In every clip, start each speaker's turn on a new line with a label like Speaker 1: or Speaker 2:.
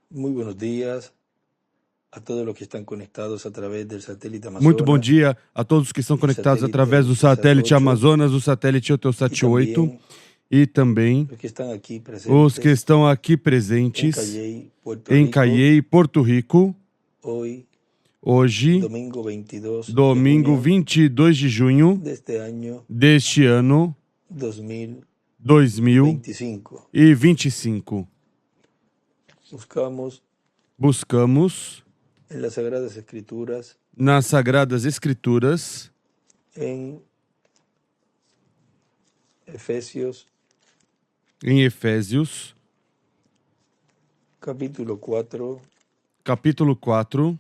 Speaker 1: Muy buenos días a todos los que están conectados a través del satélite
Speaker 2: Muito bom
Speaker 1: Amazonas
Speaker 2: dia a todos que estão conectados através do satélite Amazonas, o satélite Eutelsat 8 e também
Speaker 1: los que están aquí
Speaker 2: os que
Speaker 1: presentes
Speaker 2: estão aqui
Speaker 1: en
Speaker 2: presentes
Speaker 1: Cayey, Puerto
Speaker 2: em
Speaker 1: Rico,
Speaker 2: Cayey, Porto Rico,
Speaker 1: hoy,
Speaker 2: hoje,
Speaker 1: domingo 22
Speaker 2: domingo
Speaker 1: de junio
Speaker 2: 22 de junho
Speaker 1: deste año
Speaker 2: deste ano
Speaker 1: 2025.
Speaker 2: 2025.
Speaker 1: Buscamos
Speaker 2: Buscamos
Speaker 1: en las Sagradas Escrituras,
Speaker 2: nas Sagradas Escrituras,
Speaker 1: en Efesios
Speaker 2: em Efésios,
Speaker 1: capítulo 4,
Speaker 2: capítulo 4,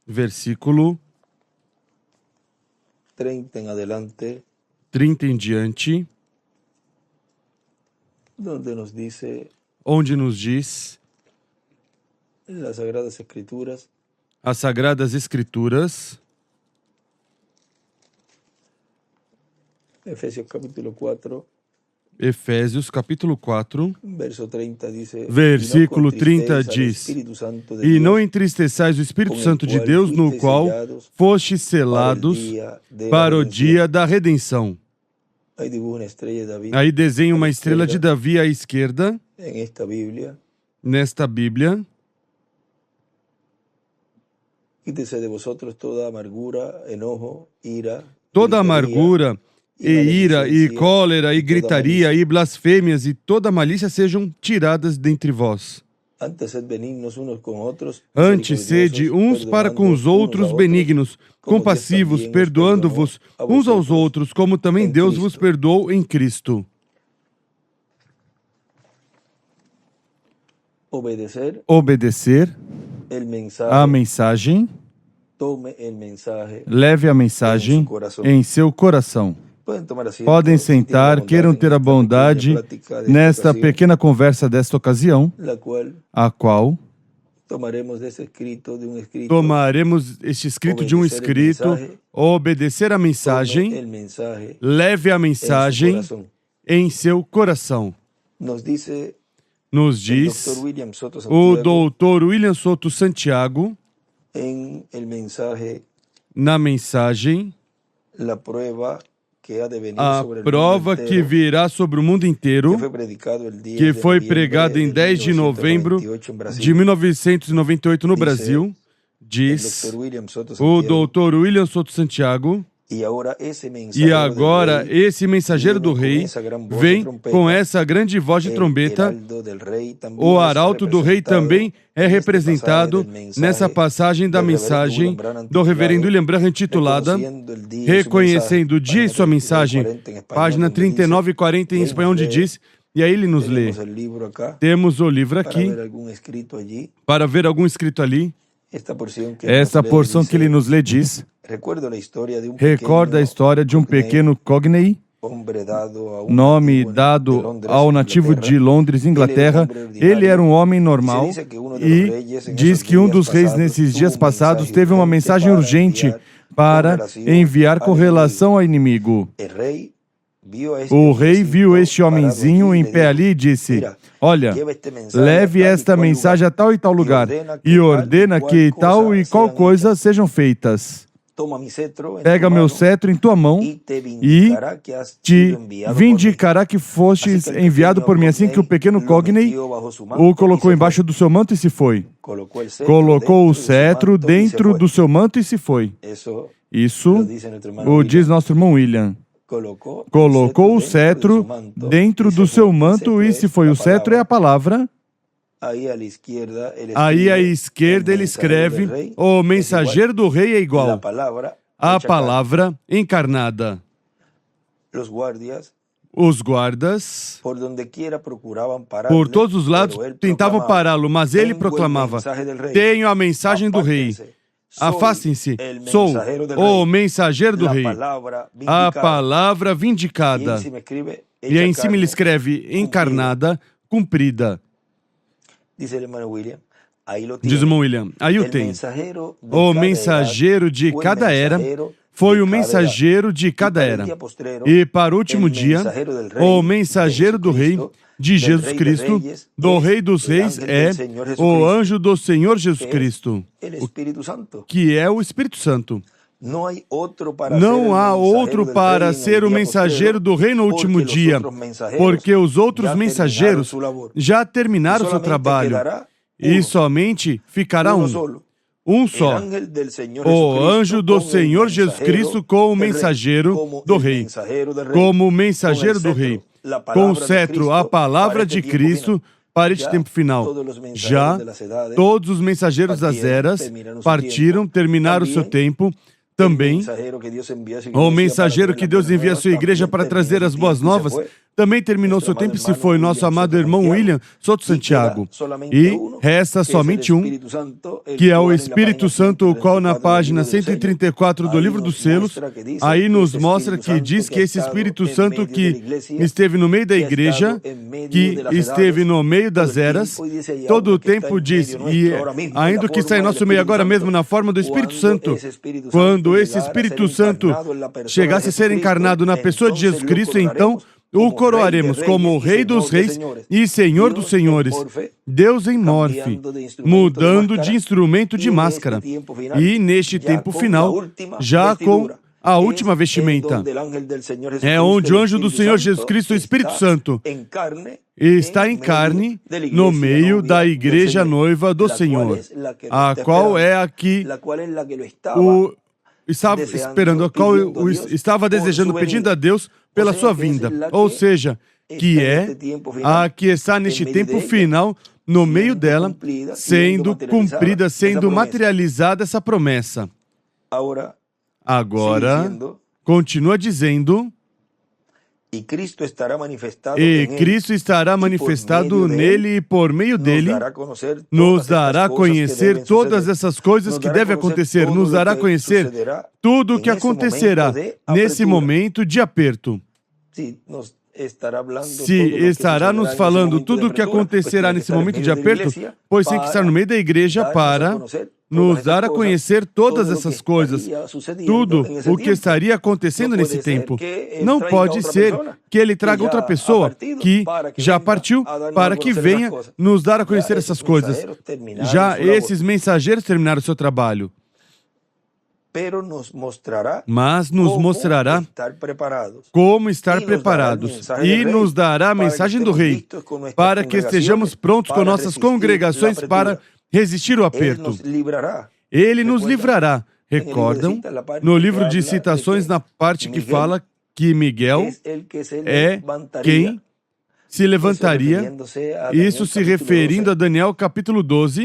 Speaker 2: versículo
Speaker 1: 30 en adelante,
Speaker 2: 30 em diante,
Speaker 1: donde nos dice
Speaker 2: onde nos diz
Speaker 1: las Sagradas Escrituras,
Speaker 2: as Sagradas Escrituras,
Speaker 1: Efesios capítulo 4,
Speaker 2: Efésios capítulo 4,
Speaker 1: verso 30 dice,
Speaker 2: versículo 30
Speaker 1: al
Speaker 2: diz:
Speaker 1: Espíritu Santo de
Speaker 2: E não
Speaker 1: Dios,
Speaker 2: entristeçais o Espírito
Speaker 1: com o
Speaker 2: Santo de
Speaker 1: qual
Speaker 2: Deus, no
Speaker 1: fuisteis
Speaker 2: qual
Speaker 1: sellados
Speaker 2: fostes selados para o dia da redenção.
Speaker 1: Ahí dibuja una estrella de David
Speaker 2: Aí desenha
Speaker 1: a
Speaker 2: uma
Speaker 1: la
Speaker 2: estrela de
Speaker 1: izquierda,
Speaker 2: Davi à esquerda,
Speaker 1: en esta Biblia.
Speaker 2: nesta Bíblia.
Speaker 1: Quítese de vosotros toda amargura, enojo, ira,
Speaker 2: Toda
Speaker 1: gritería,
Speaker 2: amargura, e ira, e cólera, e gritaria, e blasfêmias, e toda malícia sejam tiradas dentre vós.
Speaker 1: Antes sed benignos unos con otros,
Speaker 2: Antes sede uns para com os outros benignos, compassivos, perdoando-vos uns aos outros, como também Deus vos perdoou em Cristo. Obedecer
Speaker 1: el
Speaker 2: a
Speaker 1: mensaje,
Speaker 2: mensagem,
Speaker 1: tome el mensaje.
Speaker 2: leve a mensagem em seu coração. Podem sentar, queiram ter a bondade nesta pequena conversa desta ocasião, a qual tomaremos este escrito de um escrito, obedecer a mensagem, leve a mensagem em seu coração. Nos diz o Dr. William Soto Santiago, na mensagem, a prova que virá sobre o mundo inteiro, que foi pregado em 10 de novembro de 1998 no Brasil, diz o Dr. William Soto Santiago. E agora esse mensageiro do rei vem com essa grande voz de trombeta. O arauto do rei também é representado nessa passagem da mensagem do reverendo William Branham intitulada Reconhecendo o Dia e Sua Mensagem, página 39 e 40 em espanhol, onde diz, e aí ele nos lê. Temos o livro aqui para ver algum escrito ali. Essa porção que ele nos lê diz: recorda a história de um pequeno Cogney, nome dado ao nativo de Londres, Inglaterra. Ele era um homem normal e diz que um dos reis nesses dias passados teve uma mensagem urgente para enviar com relação ao inimigo. O rei viu este homenzinho em pé ali e disse: olha, leve esta mensagem a tal e tal lugar e ordena que tal e qual coisa sejam feitas. Pega meu cetro em tua mão e te vindicará que fostes enviado por mim. Assim que o pequeno Cogney o colocou embaixo do seu manto e se foi. Colocou o cetro dentro do seu manto e se foi. Isso o diz nosso irmão William. Colocou o cetro dentro do seu manto e se foi. O cetro é a palavra. Aí à esquerda ele escreve: o mensageiro do rei é igual à palavra encarnada. Os guardas, por todos os lados, tentavam pará-lo, mas ele proclamava: tenho a mensagem do rei. Afastem-se, sou o mensageiro do rei, a palavra vindicada. E aí em cima ele escreve: encarnada, cumprida. Diz o irmão William, aí o tem. O mensageiro de cada era foi o mensageiro de cada era. E para o último dia, o mensageiro do Rei de Jesus Cristo, do Rei dos Reis, é o anjo do Senhor Jesus Cristo, que é o Espírito Santo. Não há outro para ser o mensageiro do Rei no último dia, porque os outros mensageiros já terminaram seu trabalho e somente ficará um só, o anjo do Senhor Jesus Cristo com o mensageiro do Rei, como mensageiro do Rei, com o cetro, a palavra de Cristo para este tempo final. Já todos os mensageiros das eras partiram, terminaram o seu tempo. Também, o mensageiro que Deus envia à sua igreja para trazer as boas novas, também terminou seu tempo e se foi, nosso amado irmão William Soto Santiago. E resta somente um, que é o Espírito Santo, o qual na página 134 do Livro dos Selos, aí nos mostra que diz que esse Espírito Santo que esteve no meio da igreja, que esteve no meio das eras, todo o tempo diz, e ainda que está em nosso meio agora mesmo na forma do Espírito Santo, quando esse Espírito Santo chegasse a ser encarnado na pessoa de Jesus Cristo, então o coroaremos como o Rei dos Reis e Senhor dos Senhores, Deus em morfe, mudando de instrumento de máscara. E neste tempo final, já com a última vestimenta, é onde o anjo do Senhor Jesus Cristo, o Espírito Santo, está em carne no meio da igreja noiva do Senhor, a qual é a que estava esperando, a qual estava desejando, pedindo a Deus pela sua vinda. Ou seja, que é a que está neste tempo final, no meio dela, sendo cumprida, sendo materializada essa promessa. Agora, continua dizendo, e Cristo estará manifestado nele e por meio dele nos dará a conhecer todas essas coisas que devem acontecer, nos dará a conhecer tudo o que acontecerá nesse momento de aperto. Se estará nos falando tudo o que acontecerá nesse momento de aperto, pois tem que estar no meio da igreja para nos dar a conhecer todas essas coisas, tudo o que estaria acontecendo nesse tempo. Não pode ser que ele traga outra pessoa que já partiu para que venha nos dar a conhecer essas coisas. Já esses mensageiros terminaram o seu trabalho. Mas nos mostrará como estar preparados e nos dará a mensagem do Rei para que estejamos prontos com nossas congregações para resistir ao aperto. Ele nos livrará. Recordam? No livro de citações, na parte que fala que Miguel é quem se levantaria, isso se referindo a Daniel capítulo 12.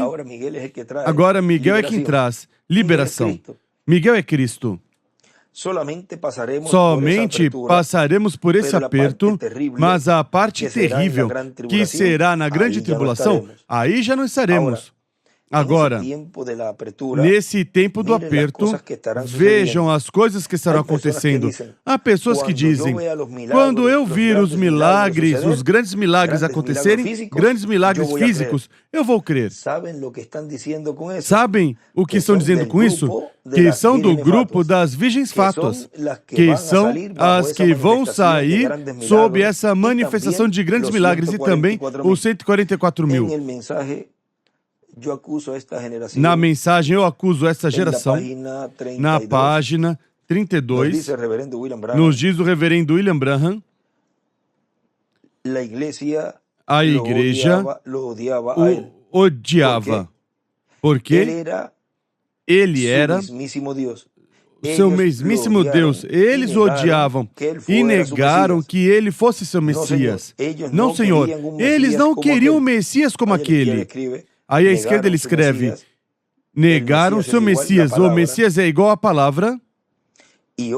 Speaker 2: Agora Miguel é quem traz liberação. Miguel é Cristo. Somente passaremos por esse aperto, mas a parte terrível, que será na grande tribulação, aí já não estaremos. Agora, nesse tempo do aperto, vejam as coisas que estarão acontecendo. Há pessoas que dizem, quando eu vir os milagres, os grandes milagres acontecerem, grandes milagres físicos, eu vou crer. Sabem o que estão dizendo com isso? Que são do grupo das virgens fátuas, que são as que vão sair sob essa manifestação de grandes milagres e também os 144 mil. Na mensagem, eu acuso esta geração, na página 32, nos diz o reverendo William Branham, a igreja o odiava, porque ele era o seu mesmíssimo Deus. Eles o odiavam e negaram que ele fosse seu Messias. Não, Senhor, eles não queriam o Messias como aquele. Aí à esquerda ele escreve, negaram o seu Messias. O Messias é igual à palavra. E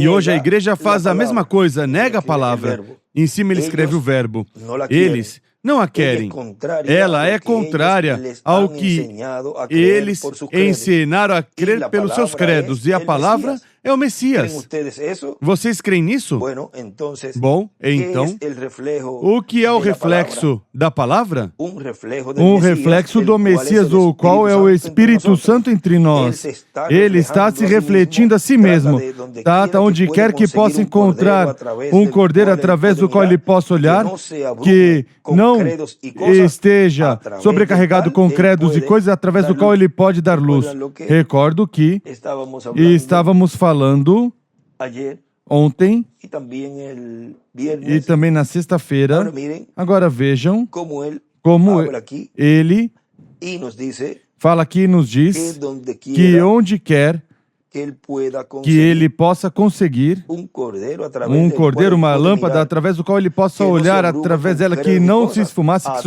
Speaker 2: hoje a igreja faz a mesma coisa, nega a palavra. Em cima ele escreve o verbo. Eles não a querem. Ela é contrária ao que eles ensinaram a crer pelos seus credos. E a palavra é o Messias. Vocês creem nisso? Bom, então, o que é o reflexo da palavra? Um reflexo do Messias, o qual é o Espírito Santo entre nós. Ele está se refletindo a si mesmo. Trata onde quer que possa encontrar um cordeiro através do qual ele possa olhar, que não esteja sobrecarregado com credos e coisas através do qual ele pode dar luz. Recordo que estávamos falando ontem e também na sexta-feira. Agora vejam como ele fala aqui e nos diz que onde quer que ele possa conseguir um cordeiro, uma lâmpada, através do qual ele possa olhar através dela, que não se esfumasse, que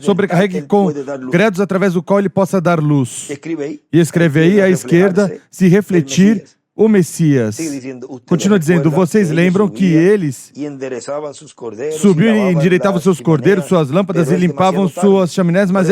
Speaker 2: sobrecarregue com credos através do qual ele possa dar luz. E escreve aí à esquerda, se refletir o Messias. Continua dizendo, vocês lembram que eles subiam e endireitavam seus cordeiros, suas lâmpadas e limpavam suas chaminés, mas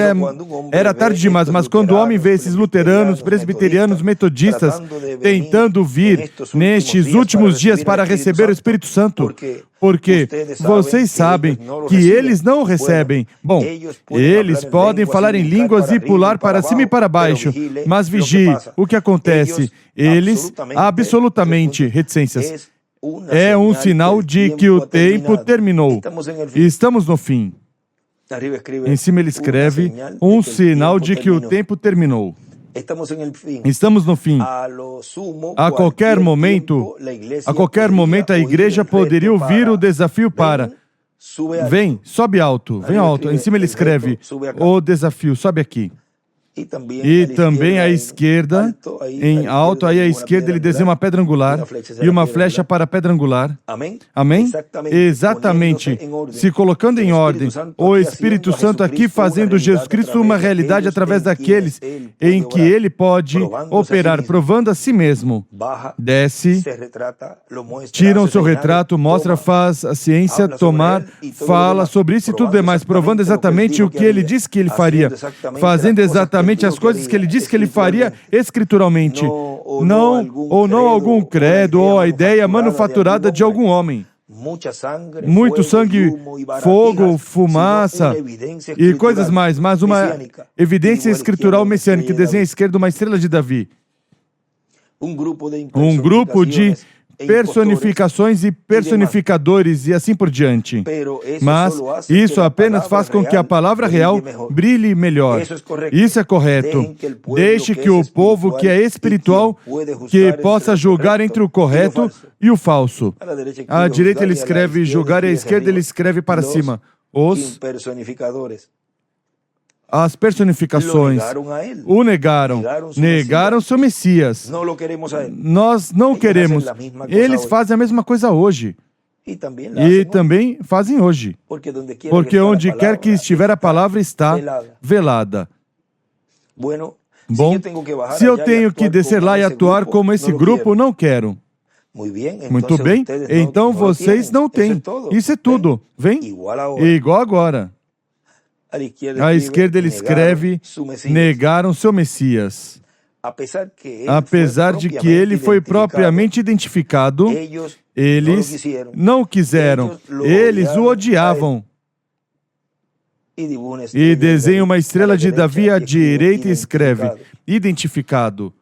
Speaker 2: era tarde demais. Mas quando o homem vê esses luteranos, presbiterianos, metodistas tentando vir nestes últimos dias para receber o Espírito Santo, porque vocês sabem que eles não o recebem. Bom, eles podem falar em línguas e pular para cima e para baixo, mas vigie, o que acontece? Eles, absolutamente reticências. É um sinal de que o tempo terminou. Estamos no fim. Em cima ele escreve, um sinal de que o tempo terminou. Estamos no fim. A qualquer momento a igreja poderia ouvir o desafio para vem, sobe alto, vem alto. Em cima ele escreve o desafio, sobe aqui. E também à esquerda, em alto, aí à esquerda ele desenha uma pedra angular e uma flecha para a pedra angular. Amém? Exatamente. Se colocando em ordem, o Espírito Santo aqui fazendo Jesus Cristo uma realidade através daqueles em que ele pode operar, provando a si mesmo. Desce, tira o seu retrato, mostra, faz a ciência, tomar, fala sobre isso e tudo demais, provando exatamente o que ele disse que ele faria, fazendo exatamente as coisas que ele disse que ele faria escrituralmente, não algum credo ou a ideia manufaturada de algum homem. Muito sangue, fogo, fumaça e coisas mais, mas uma evidência escritural messiânica que desenha à esquerda uma estrela de Davi. Um grupo de personificações e personificadores e assim por diante. Mas isso apenas faz com que a palavra real brilhe melhor. Isso é correto. Deixe que o povo que é espiritual que possa julgar entre o correto e o falso. À direita ele escreve julgar e à esquerda ele escreve para cima. As personificações o negaram seu Messias. Nós não queremos. Eles fazem a mesma coisa hoje. E também fazem hoje. Porque onde quer que estiver a palavra está velada. Bom, se eu tenho que descer lá e atuar como esse grupo, não quero. Muito bem, então vocês não têm. Isso é tudo. Vem? Igual agora. À esquerda ele escreve, negaram seu Messias. Apesar de que ele foi propriamente identificado, eles não quiseram, eles o odiavam. E desenha uma estrela de Davi à direita e escreve, identificado.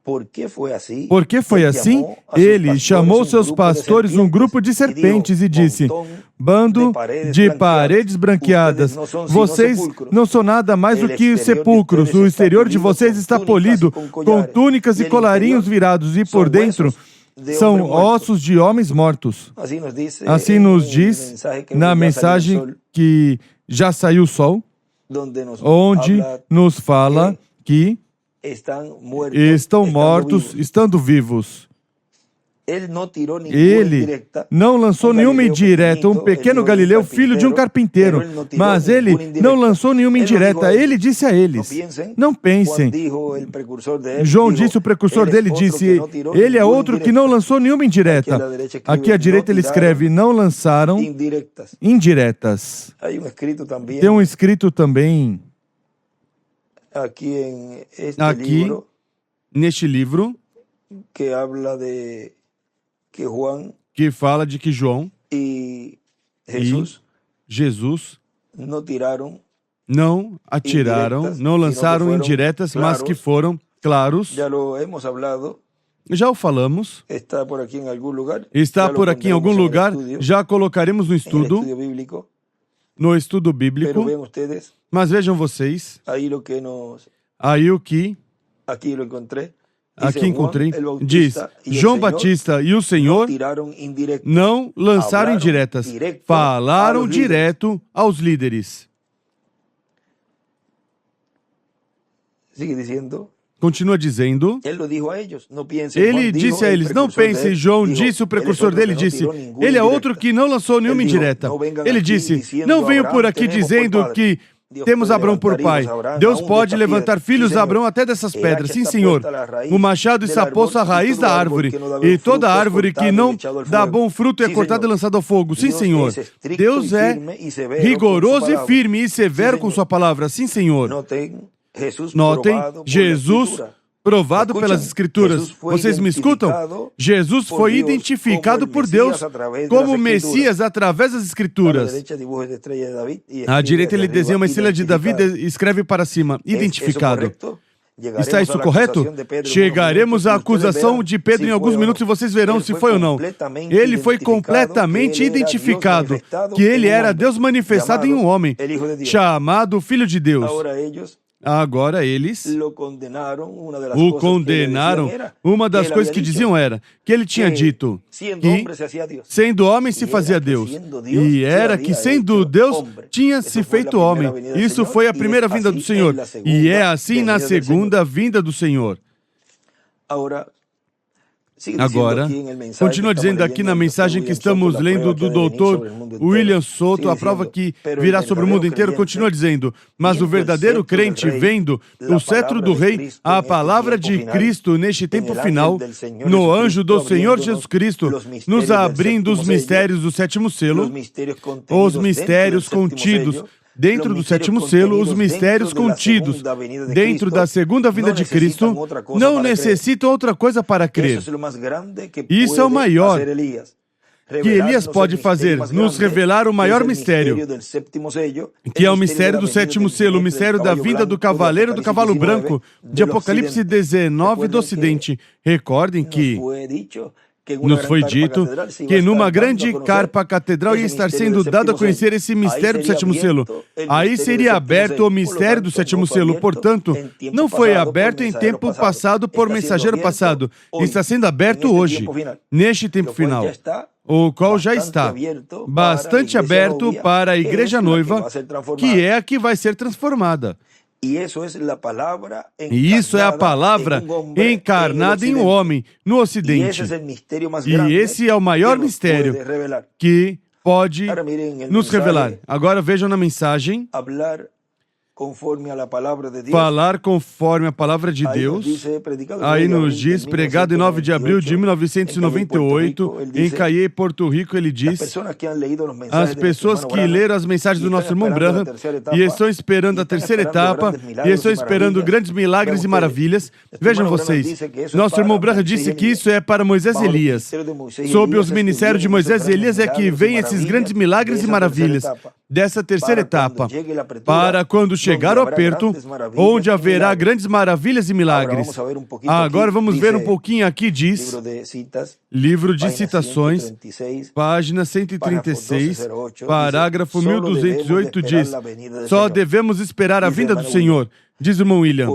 Speaker 2: Por que foi assim? Ele chamou seus pastores um grupo de serpentes e disse, bando de paredes branqueadas, vocês não são nada mais do que sepulcros, o exterior de vocês está polido, com túnicas e colarinhos virados, e por dentro são ossos de homens mortos. Assim nos diz na mensagem que já saiu o sol, onde nos fala que estão mortos, estando vivos. Ele não lançou nenhuma indireta, um pequeno Galileu, filho de um carpinteiro, mas ele não lançou nenhuma indireta. Ele disse a eles, não pensem. João disse, o precursor dele disse, ele é outro que não lançou nenhuma indireta. Aqui à direita ele escreve, não lançaram indiretas. Tem um escrito também aqui neste livro, que fala de que João e Jesus não atiraram, não lançaram indiretas, mas que foram claros. Já o falamos. Está por aqui em algum lugar. Já colocaremos no estudo. No estudo bíblico. Mas vejam vocês. Aí o que aqui encontrei, diz, João Batista e o Senhor não lançaram indiretas, falaram direto aos líderes. Continua dizendo, ele disse a eles, não pensem, João disse, o precursor dele disse, ele é outro que não lançou nenhuma indireta. Ele disse, não venham por aqui dizendo que temos Abraão por pai. Deus pode levantar filhos de Abraão até dessas pedras. Sim, Senhor. O machado está posto à raiz da árvore. E toda árvore que não dá bom fruto é cortada e lançada ao fogo. Sim, Senhor. Deus é rigoroso e firme e severo com sua palavra. Sim, Senhor. Notem, Jesus provado pelas Escrituras. Vocês me escutam? Jesus foi identificado por Deus como Messias através das Escrituras. À direita ele desenha uma estrela de Davi e escreve para cima, identificado. Está isso correto? Chegaremos à acusação de Pedro em alguns minutos e vocês verão se foi ou não. Ele foi completamente identificado, que ele era Deus manifestado em um homem, chamado Filho de Deus. Agora eles o condenaram. Uma das coisas que diziam era que ele tinha dito que, sendo homem, se fazia Deus. E era que, sendo Deus, tinha se feito homem. Isso foi a primeira vinda do Senhor. E é assim na segunda vinda do Senhor. Agora, continua dizendo aqui na mensagem que estamos lendo do Dr. William Soto, a prova que virá sobre o mundo inteiro, continua dizendo, mas o verdadeiro crente, vendo o cetro do rei, a palavra de Cristo neste tempo final, no anjo do Senhor Jesus Cristo, nos abrindo os mistérios do sétimo selo, os mistérios contidos dentro do sétimo selo, os mistérios contidos dentro da segunda vinda de Cristo não necessitam outra coisa para crer. Isso é o maior que Elias pode fazer, nos revelar o maior mistério, que é o mistério do sétimo selo, o mistério da vinda do cavaleiro do cavalo branco, de Apocalipse 19 do Ocidente. Recordem que nos foi dito que numa grande carpa catedral ia estar sendo dado a conhecer esse mistério do sétimo selo. Aí seria aberto o mistério do sétimo selo. Portanto, não foi aberto em tempo passado por mensageiro passado. Está sendo aberto hoje, neste tempo final, o qual já está bastante aberto para a igreja noiva, que é a que vai ser transformada. E isso é a palavra encarnada em um homem no Ocidente. E esse é o maior mistério que pode nos revelar. Agora vejam na mensagem, falar conforme a palavra de Deus. Aí nos diz, pregado em 9 de abril de 1998, em Cayey, Porto Rico, ele diz, as pessoas que leram as mensagens do nosso irmão Branham e estão esperando a terceira etapa, e estão esperando grandes milagres e maravilhas. Vejam vocês, nosso irmão Branham disse que isso é para Moisés e Elias. Sob os ministérios de Moisés e Elias é que vêm esses grandes milagres e maravilhas dessa terceira etapa, para quando chegar o aperto, onde haverá grandes maravilhas e milagres. Agora vamos ver um pouquinho aqui, diz, livro de citações, página 136, parágrafo 1208, diz, só devemos esperar a vinda do Senhor, diz o irmão William,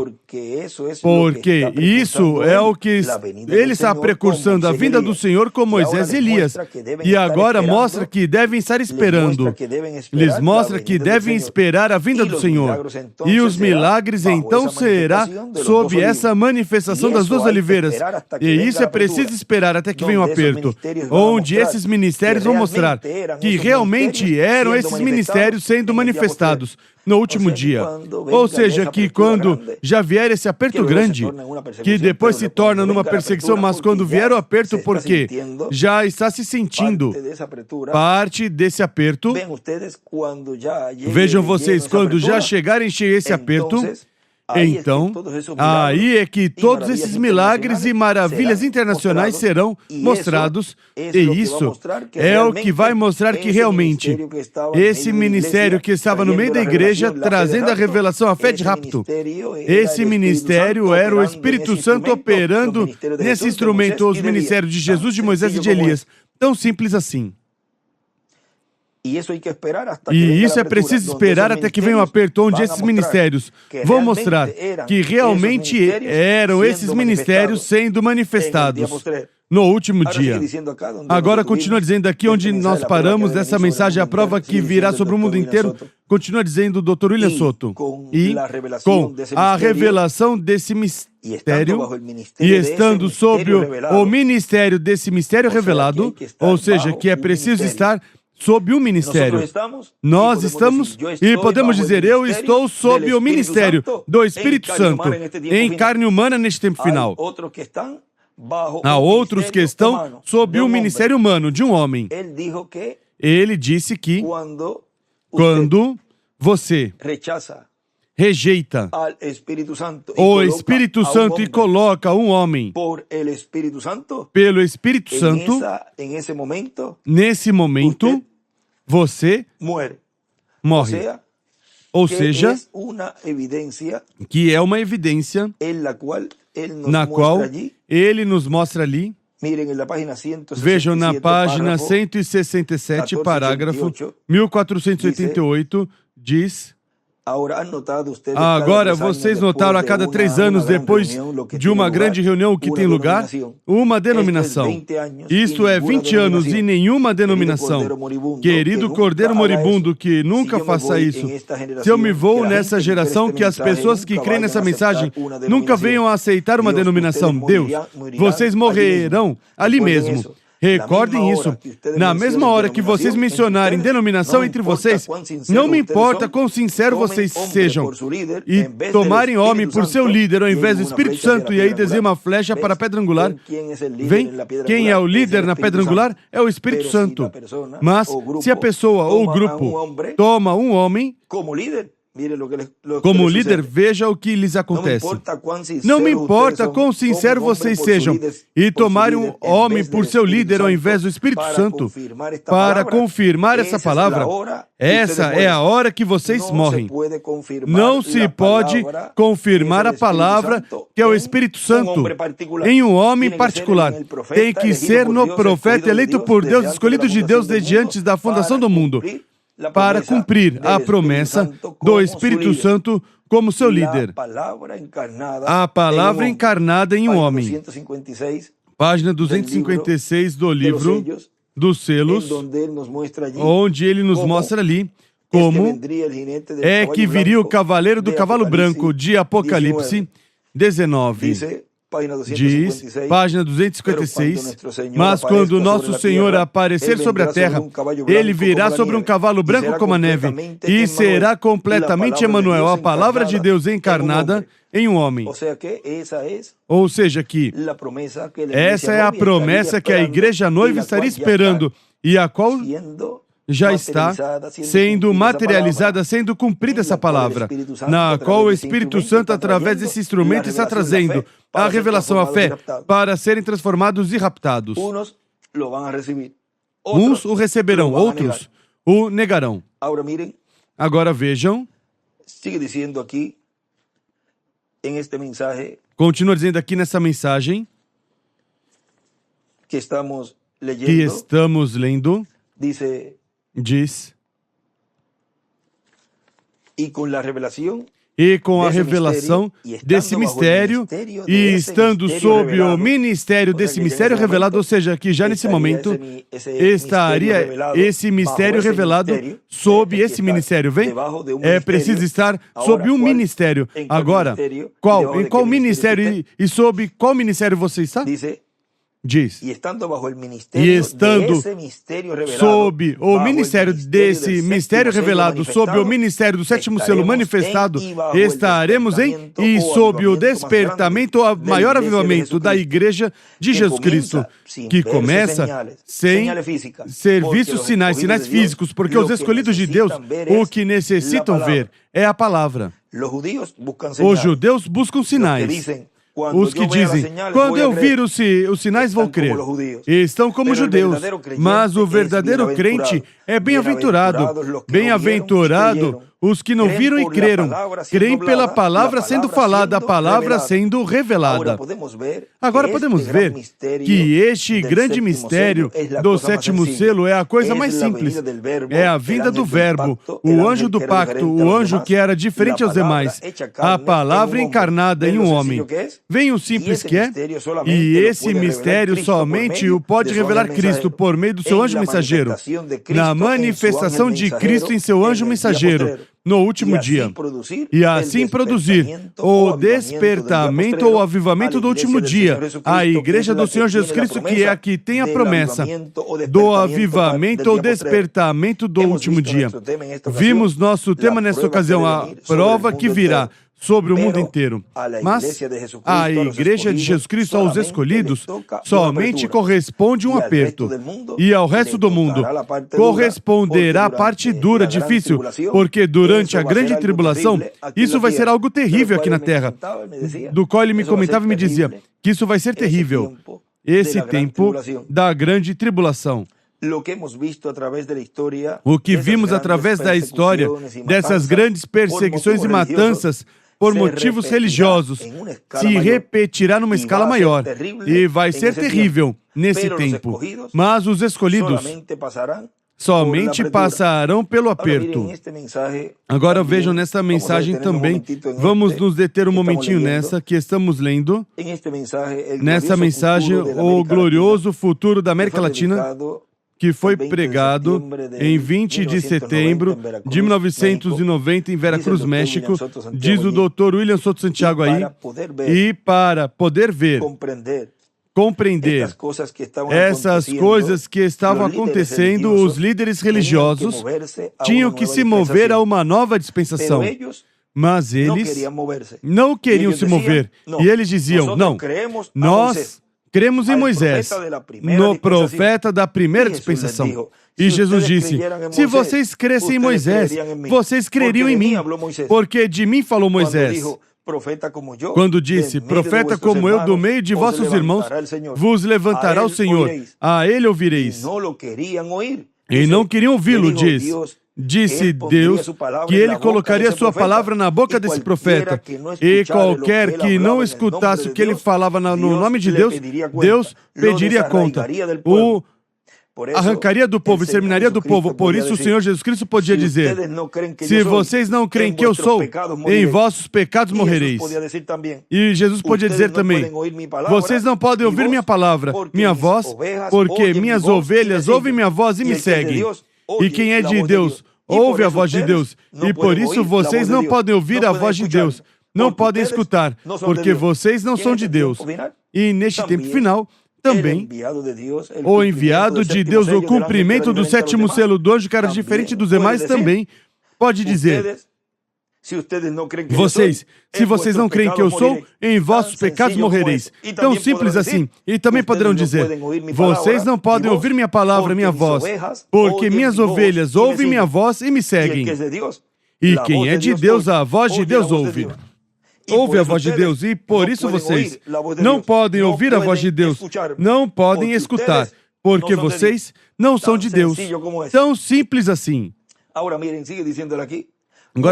Speaker 2: porque isso é o que ele está precursando, a vinda do Senhor com Moisés e Elias, e agora mostra que devem estar esperando, lhes mostra que devem esperar a vinda do Senhor, e os milagres então será sob essa manifestação das duas oliveiras, e isso é preciso esperar até que venha o aperto, onde esses ministérios vão mostrar que realmente eram esses ministérios sendo manifestados no último dia. Ou seja, que quando já vier esse aperto grande, que depois se torna numa perseguição, mas quando vier o aperto, porque já está se sentindo parte desse aperto, vejam vocês, quando já chegar a encher esse aperto, Então, aí é que todos esses milagres e maravilhas internacionais serão mostrados, e isso é o que vai mostrar que realmente esse ministério que estava no meio da igreja, trazendo a revelação, a fé de rapto, esse ministério era o Espírito Santo operando nesse instrumento, os ministérios de Jesus, de Moisés e de Elias. Tão simples assim. E isso é preciso esperar até que venha um aperto onde esses ministérios vão mostrar que realmente eram esses ministérios sendo manifestados no último dia. Agora continua dizendo aqui onde nós paramos dessa mensagem, a prova que virá sobre o mundo inteiro, continua dizendo o Dr. William Soto. E com a revelação desse mistério, e estando sob o ministério desse mistério revelado, ou seja, que é preciso estar sob um ministério. Nós estamos, e podemos dizer, eu estou sob o ministério do Espírito Santo, em carne humana neste tempo final. Há outros que estão sob o ministério humano de um homem. Ele disse que quando você rejeita o Espírito Santo e coloca um homem pelo Espírito Santo, nesse momento, você morre. Ou seja, que é uma evidência na qual ele nos mostra ali. Vejam na página 167, parágrafo 1488, diz... Agora, vocês notaram a cada 3 anos, depois de uma grande reunião que tem lugar, uma denominação. Isto é 20 anos e nenhuma denominação. Querido Cordeiro Moribundo, que nunca faça isso. Se eu me vou nessa geração, que as pessoas que creem nessa mensagem nunca venham a aceitar uma denominação. Deus, vocês morrerão ali mesmo. Recordem isso. Na mesma hora que vocês mencionarem denominação entre vocês, não me importa quão sincero vocês sejam, e tomarem homem por seu líder ao invés do Espírito Santo, e aí desenha uma flecha para a pedra angular. Vem, quem é o líder na pedra angular é o Espírito Santo. Mas se a pessoa ou o grupo toma um homem como líder, veja o que lhes acontece. Não me importa quão sinceros vocês sejam e tomarem um homem por seu líder ao invés do Espírito Santo para confirmar essa palavra. Essa é a hora que vocês morrem. Não se pode confirmar a palavra que é o Espírito Santo em um homem particular. Tem que ser no profeta eleito por Deus, escolhido de Deus desde antes da fundação do mundo, para cumprir a promessa do Espírito Santo como seu líder. A palavra encarnada em um homem. Página 256 do livro dos selos, onde ele nos mostra ali como é que viria o cavaleiro do cavalo branco de Apocalipse 19. Diz, página 256, mas quando o nosso Senhor aparecer sobre a terra, ele virá sobre um cavalo branco como a neve, e será completamente Emanuel, a palavra de Deus encarnada em um homem. Ou seja, que essa é a promessa que a igreja noiva estaria esperando, e a qual já está sendo materializada, sendo cumprida essa palavra, na qual o Espírito Santo, através desse instrumento, está trazendo a revelação, a fé, para serem transformados e raptados. Uns o receberão, outros o negarão. Agora vejam, continua dizendo aqui nessa mensagem que estamos lendo, diz, e com a revelação desse mistério, e estando sob o ministério desse mistério revelado, ou seja, que já nesse momento estaria esse mistério revelado sob esse ministério. Vem? É preciso estar sob um ministério. Agora, em qual ministério e sob qual ministério você está? Diz, e estando sob o ministério desse mistério revelado, sob o ministério do sétimo selo manifestado, estaremos e sob o despertamento, o maior avivamento da Igreja de Jesus Cristo, que começa sem serviços, sinais físicos, porque os escolhidos de Deus, o que necessitam ver é a palavra. Os judeus buscam sinais. Os que dizem, quando eu vir os sinais vou crer. Estão como judeus. Mas o verdadeiro crente é bem-aventurado. Bem-aventurado os que não viram e creram. Creem pela palavra sendo falada, a palavra sendo revelada. Agora podemos ver que este grande mistério do sétimo selo é a coisa mais simples. É a vinda do verbo, o anjo do pacto, o anjo que era diferente aos demais. A palavra encarnada em um homem. Vem o simples que é, e esse mistério somente o pode revelar Cristo por meio do seu anjo mensageiro. Na manifestação de Cristo em seu anjo mensageiro, no último dia, e assim produzir o despertamento ou avivamento do último dia, a igreja do Senhor Jesus Cristo, que é a que tem a promessa do avivamento ou despertamento do último dia. Vimos nosso tema nesta ocasião, a prova que virá sobre o mundo inteiro. Mas a igreja de Jesus Cristo, aos escolhidos, somente corresponde um aperto. E ao resto do mundo corresponderá a parte dura, difícil, porque durante a grande tribulação, isso vai ser algo terrível aqui na Terra. Do qual ele me comentava e me dizia que isso vai ser terrível. Esse tempo da grande tribulação. O que vimos através da história dessas grandes perseguições e matanças por motivos religiosos se repetirá numa escala maior e vai ser terrível nesse tempo. Mas os escolhidos somente passarão pelo aperto. Agora vejam nessa mensagem também, vamos nos deter um momentinho nessa que estamos lendo. Nessa mensagem, o glorioso futuro da América Latina, que foi pregado em 20 de setembro de 1990 em Veracruz, México, diz o Dr. William Soto Santiago aí, e para poder ver, compreender essas coisas que estavam acontecendo, os líderes religiosos tinham que se mover a uma nova dispensação. Mas eles não queriam se mover. E eles diziam, não, nós cremos em Moisés, no profeta da primeira dispensação. E Jesus disse, se vocês crescem em Moisés, vocês creriam em mim, porque de mim falou Moisés. Quando disse, profeta como eu do meio de vossos irmãos, vos levantará o Senhor, a ele ouvireis. E não queriam ouvi-lo, disse Deus que ele colocaria sua palavra na boca desse profeta, e qualquer que não escutasse o que ele falava no nome de Deus, Deus pediria conta, o arrancaria do povo, exterminaria do povo. Por isso o Senhor Jesus Cristo podia dizer, se vocês não creem que eu sou, em vossos pecados morrereis. E Jesus podia dizer também, vocês não podem ouvir minha palavra, minha voz, porque minhas ovelhas ouvem minha voz e me seguem. E quem é de Deus, ouve a voz de Deus. E por isso vocês não podem ouvir a voz de Deus. Não podem escutar, porque vocês não são de Deus. E neste tempo final, também, o enviado de Deus, o cumprimento do sétimo selo do anjo, que era diferente dos demais, também pode dizer, se vocês não creem que eu sou, em vossos pecados morrereis. Tão simples assim. E também poderão dizer, vocês não podem ouvir minha palavra, minha voz, porque minhas ovelhas ouvem minha voz e me seguem. E quem é de Deus, a voz de Deus ouve. Ouve a voz de Deus, e por isso vocês não podem ouvir a voz de Deus, não podem escutar, porque vocês não são de Deus. Tão simples assim. Agora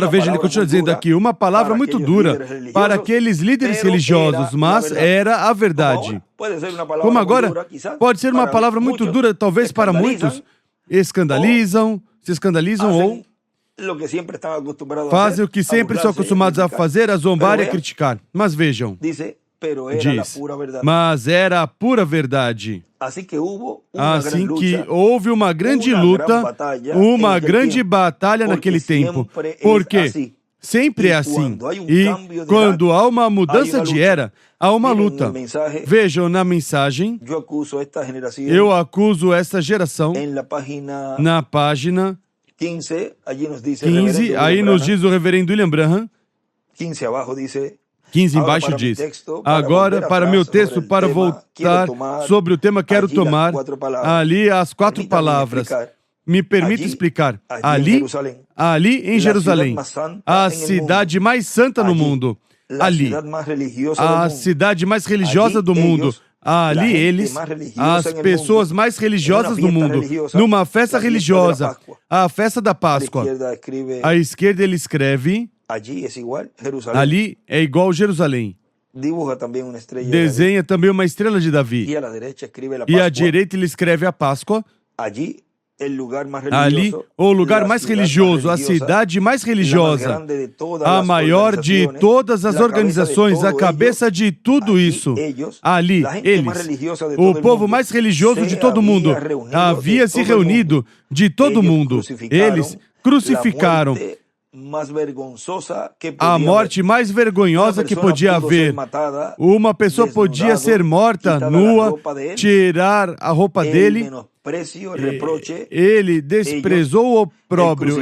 Speaker 2: veja, ele continua dizendo aqui, uma palavra muito dura para aqueles líderes religiosos, mas era a verdade. Como agora, pode ser uma palavra muito dura, talvez para muitos, se escandalizam ou fazem o que sempre são acostumados a fazer, a zombar e a criticar. Mas vejam, diz, mas era a pura verdade. Assim que houve uma grande luta, uma grande batalha naquele tempo. Porque sempre é assim. E quando há uma mudança de era, há uma luta. Vejam na mensagem, eu acuso esta geração, na página 15, aí nos diz o reverendo William Branham, 15 embaixo diz, agora para meu texto, para voltar sobre o tema, quero tomar ali as 4 palavras. Me permita explicar. Ali em Jerusalém, a cidade mais santa no mundo. Ali, a cidade mais religiosa do mundo. Ali eles, as pessoas mais religiosas do mundo, numa festa religiosa, a festa da Páscoa. À esquerda ele escreve, ali é igual Jerusalém. Desenha também uma estrela de Davi. E à direita ele escreve a Páscoa. Ali, o lugar mais religioso, a cidade mais religiosa, a maior de todas as organizações, a cabeça de tudo isso. Ali, eles, o povo mais religioso de todo mundo, havia se reunido de todo mundo. Eles crucificaram a morte mais vergonhosa que podia haver. Uma pessoa podia ser morta, nua, tirar a roupa dele. Ele desprezou o opróbrio.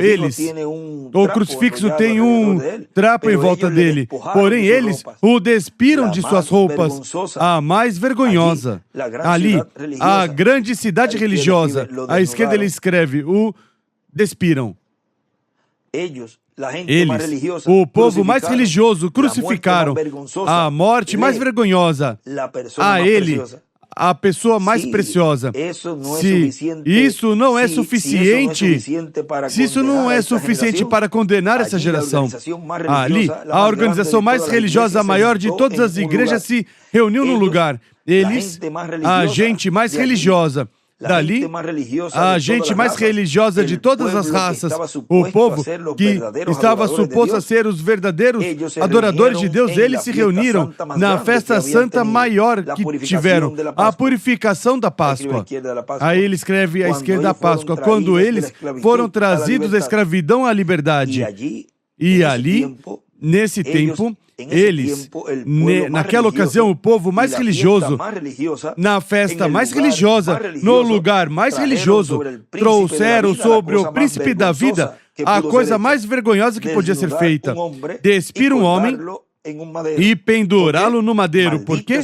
Speaker 2: O crucifixo tem um trapo em volta dele. Porém, eles o despiram de suas roupas. A mais vergonhosa. Ali, a grande cidade religiosa. À esquerda ele escreve, o despiram. Eles, o povo mais religioso, crucificaram a morte mais vergonhosa. A ele, a pessoa mais preciosa. Se isso não é suficiente, se isso não é suficiente para condenar essa geração, ali, a organização mais religiosa, a maior de todas as igrejas, se reuniu num lugar. Eles, a gente mais religiosa, dali, a gente mais religiosa de todas as raças, o povo que estava suposto a ser os verdadeiros adoradores de Deus, eles se reuniram na festa santa maior que tiveram, a purificação da Páscoa. Aí ele escreve à esquerda da Páscoa, quando eles foram trazidos da escravidão à liberdade. E ali, nesse tempo, eles, naquela ocasião, o povo mais religioso, na festa mais religiosa, no lugar mais religioso, trouxeram sobre o príncipe da vida a coisa mais vergonhosa que podia ser feita: despir um homem e pendurá-lo no madeiro. Por quê?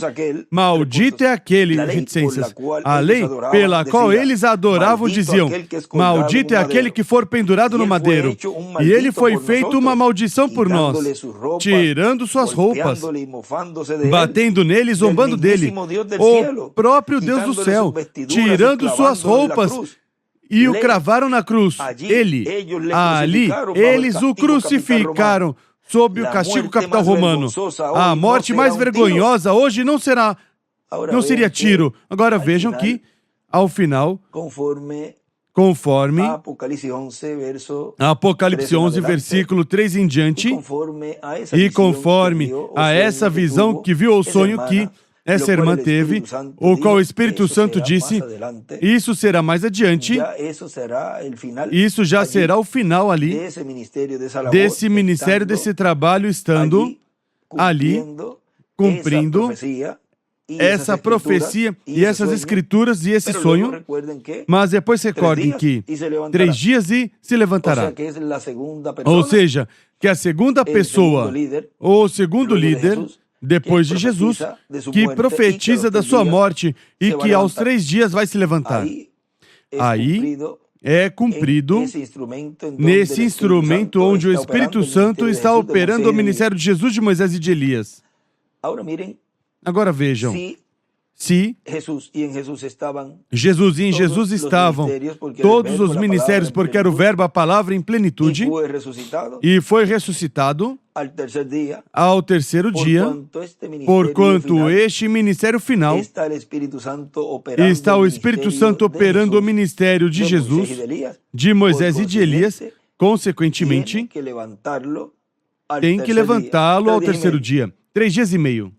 Speaker 2: Maldito é aquele, reticências. A lei pela qual eles adoravam diziam: maldito é aquele que for pendurado no madeiro. E ele foi feito uma maldição por nós, tirando suas roupas, batendo nele, zombando dele. O próprio Deus do céu, tirando suas roupas, e o cravaram na cruz. Ali, eles o crucificaram sob o castigo capital romano. A morte mais vergonhosa hoje não seria tiro. Agora vejam que, ao final, conforme Apocalipse 11, versículo 3 em diante, e conforme a essa visão que viu o sonho que essa irmã teve, o qual o Espírito Santo disse, isso será mais adiante, isso já será o final ali, desse ministério, desse trabalho, estando ali, cumprindo essa profecia e essas escrituras e esse sonho. Mas depois recordem que 3 dias e se levantará. Ou seja, que a segunda pessoa, ou o segundo líder, depois de Jesus, que profetiza da sua morte e que aos 3 dias vai se levantar. Aí é cumprido nesse instrumento onde o Espírito Santo está operando o ministério de Jesus, de Moisés e de Elias. Agora vejam, se Jesus e em Jesus estavam todos os ministérios, porque era o verbo, a palavra em plenitude, e foi ressuscitado ao terceiro dia, porquanto este ministério final está o Espírito Santo operando o ministério de Jesus, de Moisés e de Elias, consequentemente, tem que levantá-lo ao terceiro dia, 3 dias e meio.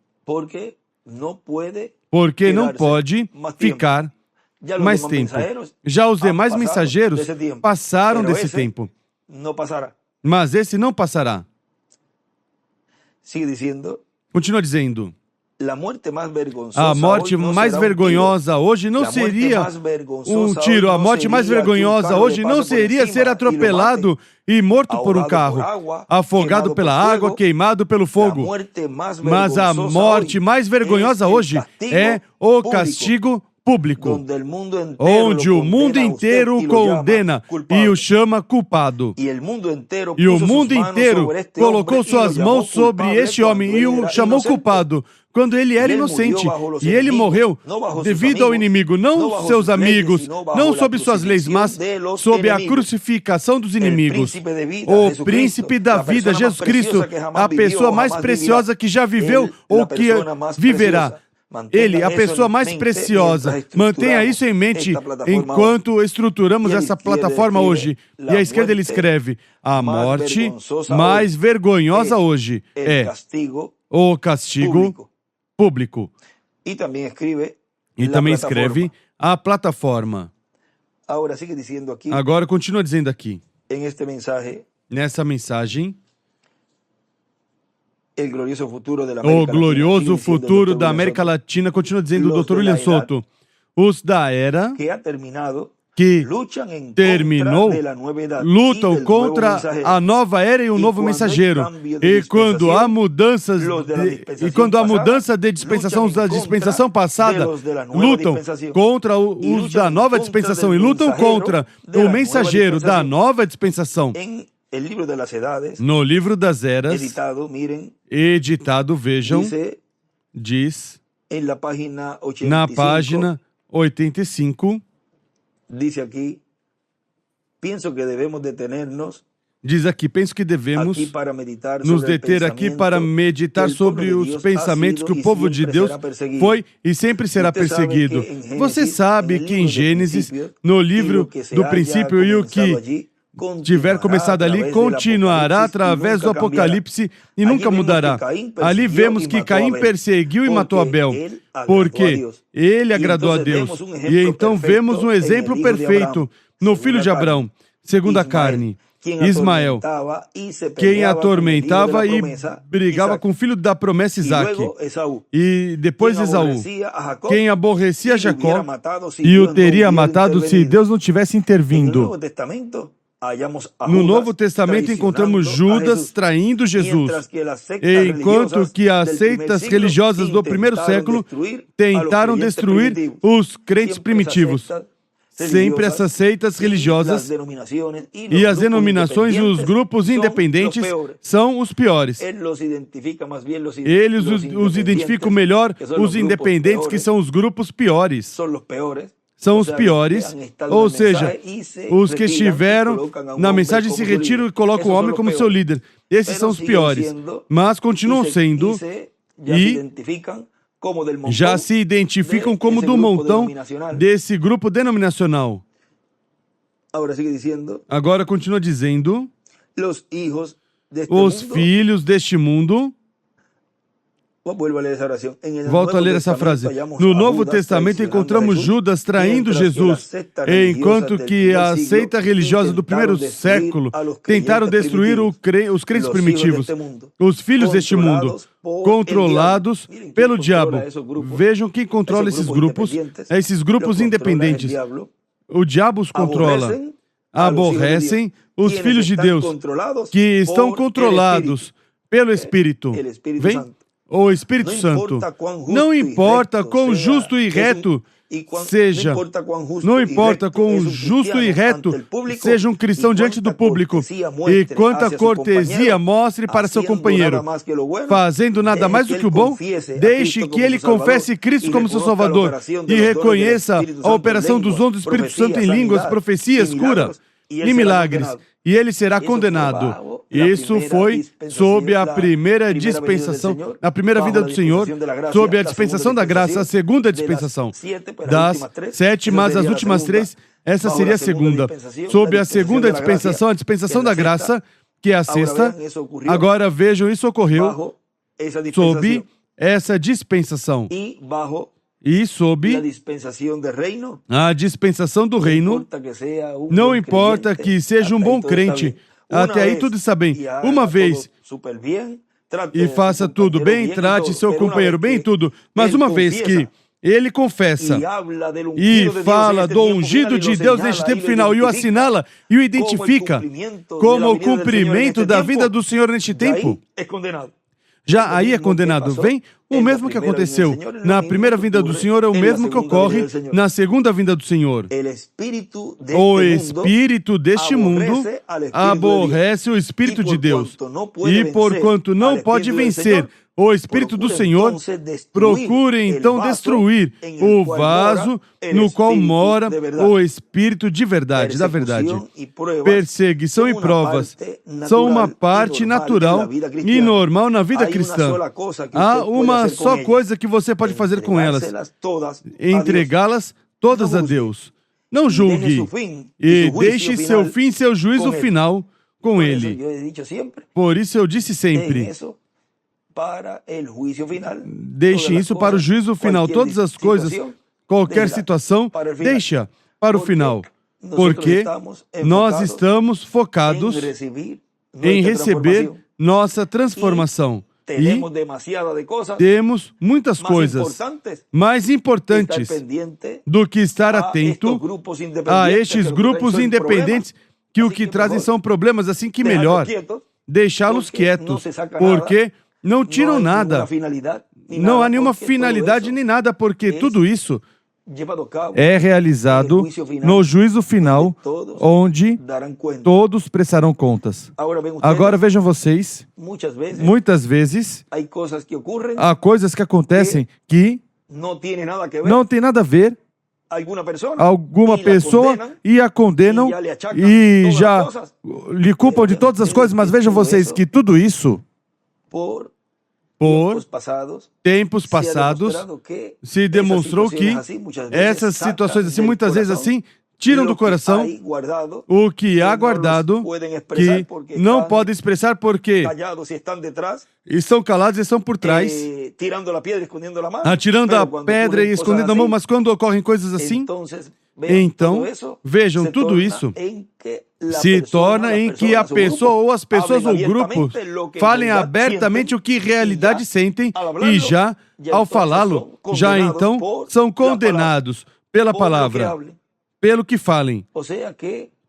Speaker 2: Porque não pode ficar mais tempo. Já os demais mensageiros passaram desse tempo. Mas esse não passará. Continua dizendo. A morte mais vergonhosa hoje não seria um tiro. A morte mais vergonhosa hoje não seria ser atropelado e morto por um carro, afogado pela água, queimado pelo fogo. Mas a morte mais vergonhosa hoje é o castigo público, onde o mundo inteiro o condena e o chama culpado. E o mundo inteiro colocou suas mãos sobre este homem e o chamou culpado, quando ele era inocente. E ele morreu devido ao inimigo, não seus amigos, não sob suas leis, mas sob a crucificação dos inimigos. O príncipe da vida, Jesus Cristo, a pessoa mais preciosa que já viveu ou que viverá. Ele, a pessoa mais preciosa. Mantenha isso em mente enquanto estruturamos essa plataforma hoje. E à esquerda ele escreve: a morte mais vergonhosa hoje é o castigo público. E também escreve a plataforma. Agora continua dizendo aqui, nessa mensagem, o glorioso futuro da América Latina, continua dizendo o Dr. William Soto, os da era que terminou lutam contra a nova era e o novo mensageiro. E quando há mudança de dispensação, os da dispensação passada lutam contra os da nova dispensação e lutam contra o mensageiro da nova dispensação. No livro das eras, editado, vejam, diz, na página 85, diz aqui, penso que devemos nos deter aqui para meditar sobre os pensamentos que o povo de Deus foi e sempre será perseguido. Você sabe que em Gênesis, no livro do princípio, e o que tiver começado ali, continuará através do Apocalipse e nunca mudará. Ali vemos que Caim perseguiu e matou Abel, porque ele agradou a Deus. E então vemos um exemplo perfeito no filho de Abraão, segundo a carne, Ismael, quem atormentava e brigava com o filho da promessa, Isaac. E depois Esaú, quem aborrecia Jacó e o teria matado se Deus não tivesse intervindo. No Novo Testamento encontramos Judas traindo Jesus, enquanto que as seitas religiosas do primeiro século tentaram destruir os crentes primitivos. Sempre essas seitas religiosas e as denominações e os grupos independentes são os piores. Eles os identificam melhor, os independentes, que são os grupos piores. São os piores, ou seja, os que estiveram na mensagem se retiram e colocam o homem como seu líder. Esses são os piores, mas continuam sendo e já se identificam como do montão desse grupo denominacional. Agora continua dizendo, os filhos deste mundo. Volto a ler essa frase. No Novo Testamento encontramos Judas traindo Jesus, enquanto que a seita religiosa do primeiro século tentaram destruir os crentes primitivos, os filhos deste mundo, controlados pelo diabo. Vejam quem controla esses grupos independentes. O diabo os controla. Aborrecem os filhos de Deus, que estão controlados pelo Espírito. Vem? O Espírito Santo. Não importa quão justo e reto seja, não importa quão justo e reto seja um cristão diante do público, e quanta cortesia mostre para seu companheiro, fazendo nada mais do que o bom, deixe que ele confesse Cristo como seu Salvador e reconheça a operação dos dons do Espírito Santo em línguas, profecias, cura e milagres, e ele será condenado. Isso foi sob a primeira dispensação, a primeira vinda do Senhor, sob a dispensação da graça, a segunda dispensação. Das 7, mas as últimas 3, essa seria a segunda. Sob a segunda dispensação, a dispensação da graça, que é a sexta. Agora vejam, isso ocorreu sob essa dispensação. E sob a dispensação do reino, não importa que seja um bom crente, até aí tudo está bem. Uma vez, e faça tudo bem, trate seu companheiro bem e tudo, mas uma vez que ele confessa e fala do ungido de Deus neste tempo final e o assinala e o identifica como o cumprimento da vinda do Senhor neste tempo, já aí é condenado. Vem o mesmo que aconteceu na primeira vinda do Senhor, é o mesmo que ocorre na segunda vinda do Senhor. O espírito deste mundo aborrece o Espírito de Deus. E porquanto não pode vencer o Espírito do Senhor, procure então destruir o vaso no qual mora o Espírito de verdade, da verdade. Perseguição e provas são uma parte natural e normal na vida cristã. Há uma só coisa que você pode fazer com elas: entregá-las todas a Deus. Não julgue e deixe seu fim, seu juízo final com Ele. Por isso eu disse sempre: deixe isso para o juízo final. Todas as coisas, qualquer situação, deixa para o final. Porque nós estamos focados em receber nossa transformação. E temos muitas coisas mais importantes do que estar atento a estes grupos independentes que o que trazem são problemas, assim que melhor deixá-los quietos, porque não tiram nada, não há nenhuma finalidade nem nada, porque tudo isso é realizado no juízo final, onde todos prestarão contas. Agora vejam vocês, muitas vezes há coisas que acontecem que não tem nada a ver. Alguma pessoa e a condenam e já lhe culpam de todas as coisas, mas vejam vocês que tudo isso, por tempos passados, se demonstrou que essas situações assim, muitas vezes assim, tiram do coração o que há guardado, que não podem expressar porque estão calados e estão por trás, atirando a pedra e escondendo a mão, mas quando ocorrem coisas assim, então, vejam, tudo isso se torna em que a pessoa ou as pessoas ou grupos falem abertamente o que em realidade sentem e já, ao falá-lo, já então são condenados pela palavra, pelo que falem.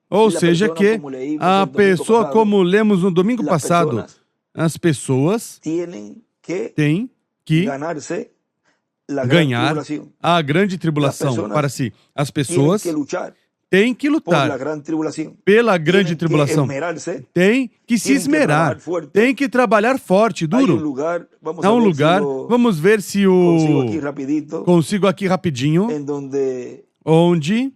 Speaker 2: Ou seja que a pessoa, como lemos no domingo passado, as pessoas têm que ganhar a grande tribulação para si. As pessoas têm que lutar pela grande tribulação. Têm que se esmerar. Têm que trabalhar forte, duro. Há um lugar, vamos ver se consigo aqui rapidinho, onde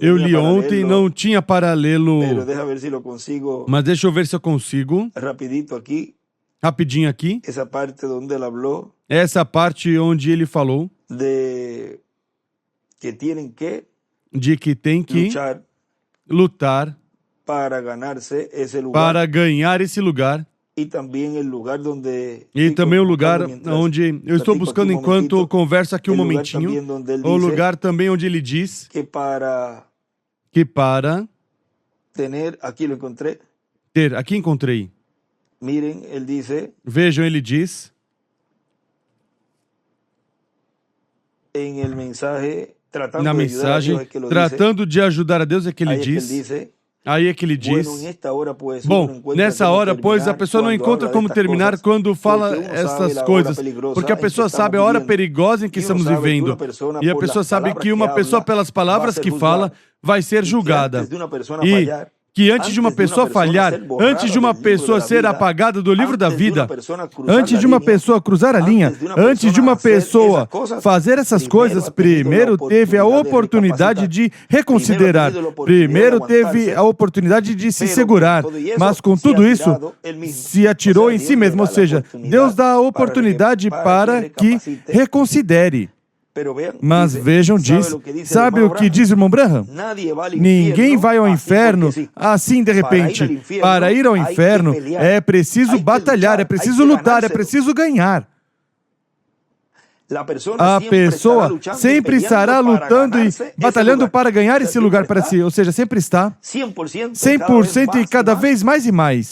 Speaker 2: eu li ontem, não tinha para lê-lo, mas deixa eu ver se eu consigo. Rapidinho aqui. Essa parte onde ele falou de que tem que lutar para ganhar esse lugar. E também o lugar onde eu estou buscando enquanto converso aqui um momentinho. O lugar também onde ele diz que para ter, aqui encontrei. Vejam, ele diz na mensagem, tratando de ajudar a Deus, é que ele diz. Aí é que ele diz, bom, nessa hora, pois, a pessoa não encontra como terminar quando fala essas coisas, porque a pessoa sabe a hora perigosa em que estamos vivendo, e a pessoa sabe que uma pessoa, pelas palavras que fala, vai ser julgada, e que antes de uma pessoa falhar, antes de uma pessoa ser apagada do livro da vida, antes de uma pessoa cruzar a linha, antes de uma pessoa fazer essas coisas, primeiro teve a oportunidade de reconsiderar, primeiro teve a oportunidade de se segurar, mas com tudo isso, se atirou em si mesmo, ou seja, Deus dá a oportunidade para que reconsidere. Mas vejam, sabe o que diz o irmão Branham? Ninguém vai ao inferno assim de repente. Para ir ao inferno é preciso batalhar, é preciso lutar, é preciso ganhar. A pessoa sempre estará lutando e batalhando para ganhar esse lugar para si, ou seja, sempre está 100% e cada vez mais e mais.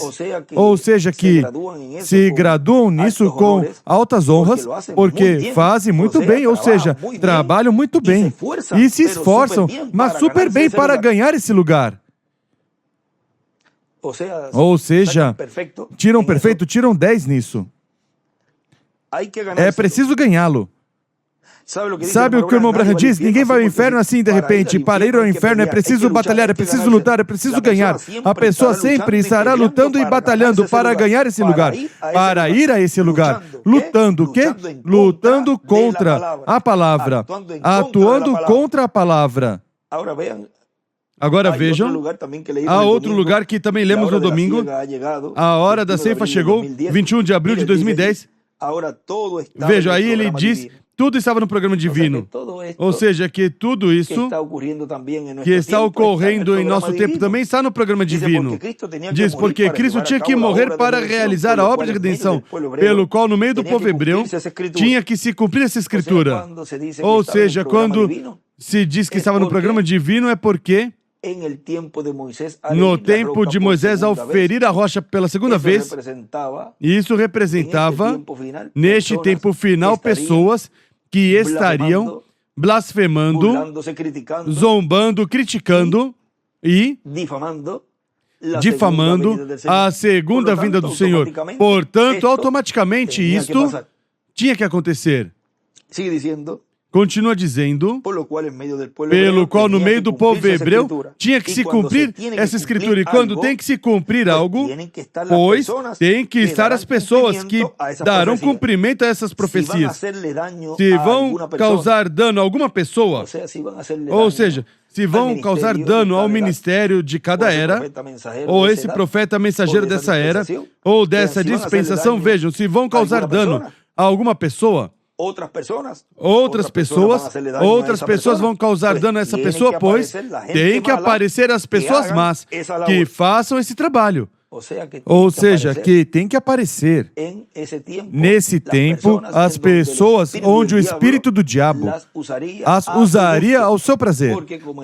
Speaker 2: Ou seja, que se graduam nisso com altas honras, porque fazem muito bem, ou seja, trabalham muito bem e se esforçam, mas super bem para ganhar esse lugar. Ou seja, tiram perfeito, tiram 10 nisso. É preciso ganhá-lo. Sabe o que o irmão Branham diz? Ninguém vai ao inferno assim de repente. Para ir ao inferno é preciso batalhar, é preciso lutar, é preciso ganhar. A pessoa sempre estará lutando e batalhando para ganhar esse lugar. Para ir a esse lugar. Lutando o quê? Lutando contra a palavra. Atuando contra a palavra. Agora vejam, há outro lugar que também lemos no domingo. A hora da ceifa chegou, 21 de abril de 2010. Veja, aí ele diz, tudo estava no programa divino. Ou seja, que tudo isso que está ocorrendo em nosso tempo também está no programa divino. Diz, porque Cristo tinha que morrer para realizar a obra de redenção, pelo qual no meio do povo hebreu tinha que se cumprir essa escritura. Ou seja, quando se diz que estava no programa divino é porque no tempo de Moisés, ao ferir a rocha pela segunda vez, isso representava, neste tempo final, pessoas que estariam blasfemando, zombando, criticando e difamando a segunda vinda do Senhor. Portanto, automaticamente isto tinha que acontecer. Continua dizendo, pelo qual no meio do povo hebreu tinha que se cumprir essa escritura. E quando tem que se cumprir algo, pois tem que estar as pessoas que darão cumprimento a essas profecias. Se vão causar dano a alguma pessoa, ou seja, se vão causar dano ao ministério de cada era, ou esse profeta mensageiro dessa era, ou dessa dispensação, vejam, se vão causar dano a alguma pessoa, outras pessoas vão causar dano a essa pessoa, pois tem que aparecer as pessoas más que façam esse trabalho. Ou seja, que tem que aparecer nesse tempo as pessoas onde o espírito do diabo as usaria ao seu prazer.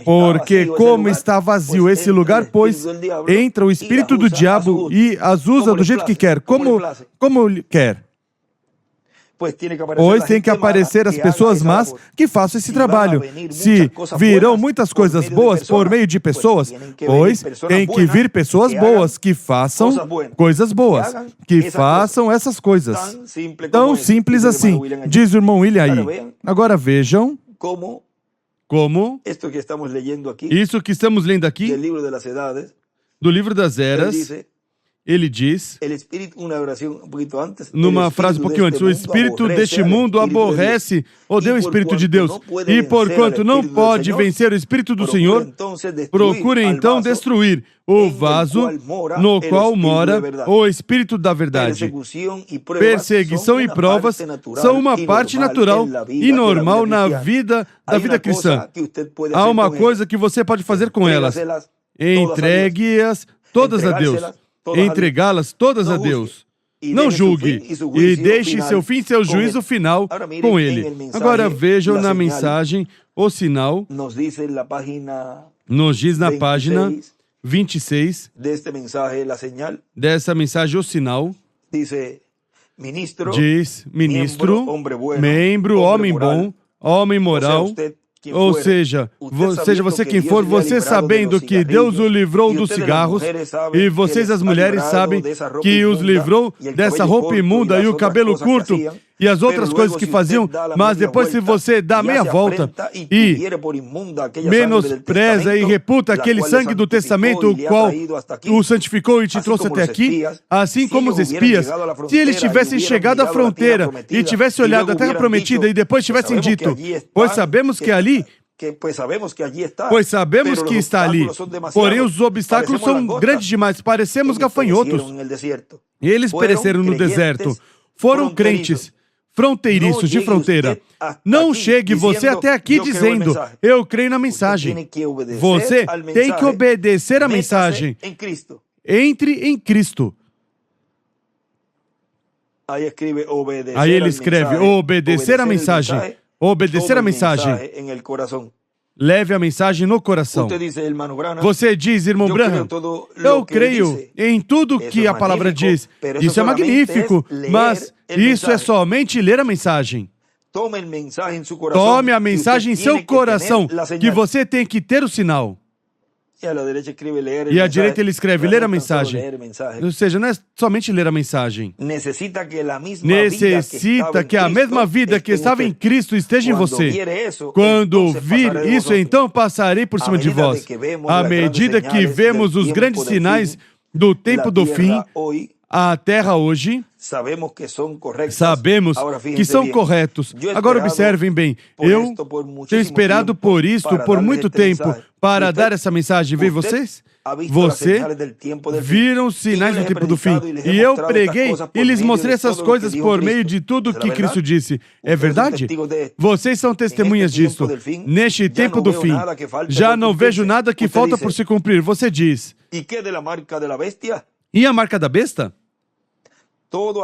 Speaker 2: Porque como está vazio esse lugar, pois entra o espírito do diabo e as usa do jeito que quer, como quer. Pois tem que aparecer as pessoas más que façam esse trabalho. Se virão muitas coisas boas por meio de pessoas, pois tem que vir pessoas boas que façam coisas boas, que façam essas coisas. Tão simples assim, diz o irmão William aí. Agora vejam como isso que estamos lendo aqui do livro das eras. Ele diz, numa frase um pouquinho antes, o espírito deste mundo aborrece, odeia o espírito de Deus. E porquanto não pode vencer o espírito do Senhor, procure então destruir o vaso no qual mora o espírito da verdade. Perseguição e provas são uma parte natural e normal na vida da vida cristã. Há uma coisa que você pode fazer com elas. Entregue-as todas a Deus. Entregá-las todas a Deus. Não julgue e deixe seu fim, seu juízo final com Ele. Agora vejam na mensagem o sinal. Nos diz na página 26 dessa mensagem o sinal. Diz ministro, membro, homem bom, homem moral. Ou seja você quem for, você sabendo que Deus o livrou dos cigarros, e vocês as mulheres sabem que os livrou dessa roupa imunda e o cabelo curto e as outras coisas que faziam, mas depois se você dá meia volta e menospreza e reputa aquele sangue do testamento, o qual o santificou e te trouxe até aqui, assim como os espias, se eles tivessem chegado à fronteira e tivessem olhado a terra prometida e depois tivessem dito, pois sabemos que está ali, porém os obstáculos são grandes demais, parecemos gafanhotos. Eles pereceram no deserto, foram crentes fronteiriços de fronteira. Não chegue você até aqui dizendo, eu creio na mensagem. Você tem que obedecer a mensagem. Entre em Cristo. Aí ele escreve, obedecer a mensagem. Obedecer a mensagem. Leve a mensagem no coração. Você diz, irmão Branham, eu creio em tudo que a palavra diz. Isso é magnífico, mas isso é somente ler a mensagem. Tome a mensagem em seu coração, que você tem que ter o sinal. E à direita ele escreve ler a mensagem. Ou seja, não é somente ler a mensagem. Necessita que a mesma vida que estava em Cristo esteja em você. Quando vir isso, então passarei por cima de vós. À medida que vemos os grandes sinais do tempo do fim, a terra hoje, sabemos que são corretos. Agora observem bem, eu tenho esperado por isto por muito tempo para dar essa mensagem. Vê vocês? Você viram os sinais do tempo do fim. E eu preguei e lhes mostrei essas coisas por meio de tudo que Cristo disse. É verdade? Vocês são testemunhas disto. Neste tempo do fim, já não vejo nada que falta por se cumprir. Você diz. E a marca da besta? Todo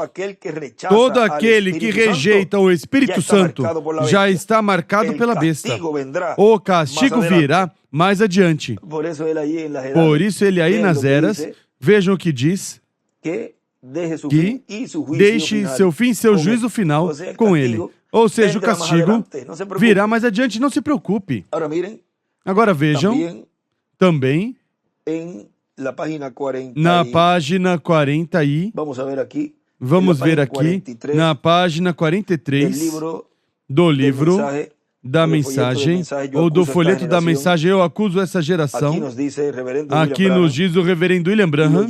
Speaker 2: aquele que rejeita o Espírito Santo já está marcado pela besta. O castigo virá mais adiante. Por isso ele aí nas eras, vejam o que diz, que deixe seu fim e seu juízo final com ele. Ou seja, o castigo virá mais adiante, não se preocupe. Agora vejam, também, na página 40 aí, vamos ver aqui, na página 43 do livro da mensagem, ou do folheto da mensagem, eu acuso essa geração. Aqui nos diz o reverendo William Branham,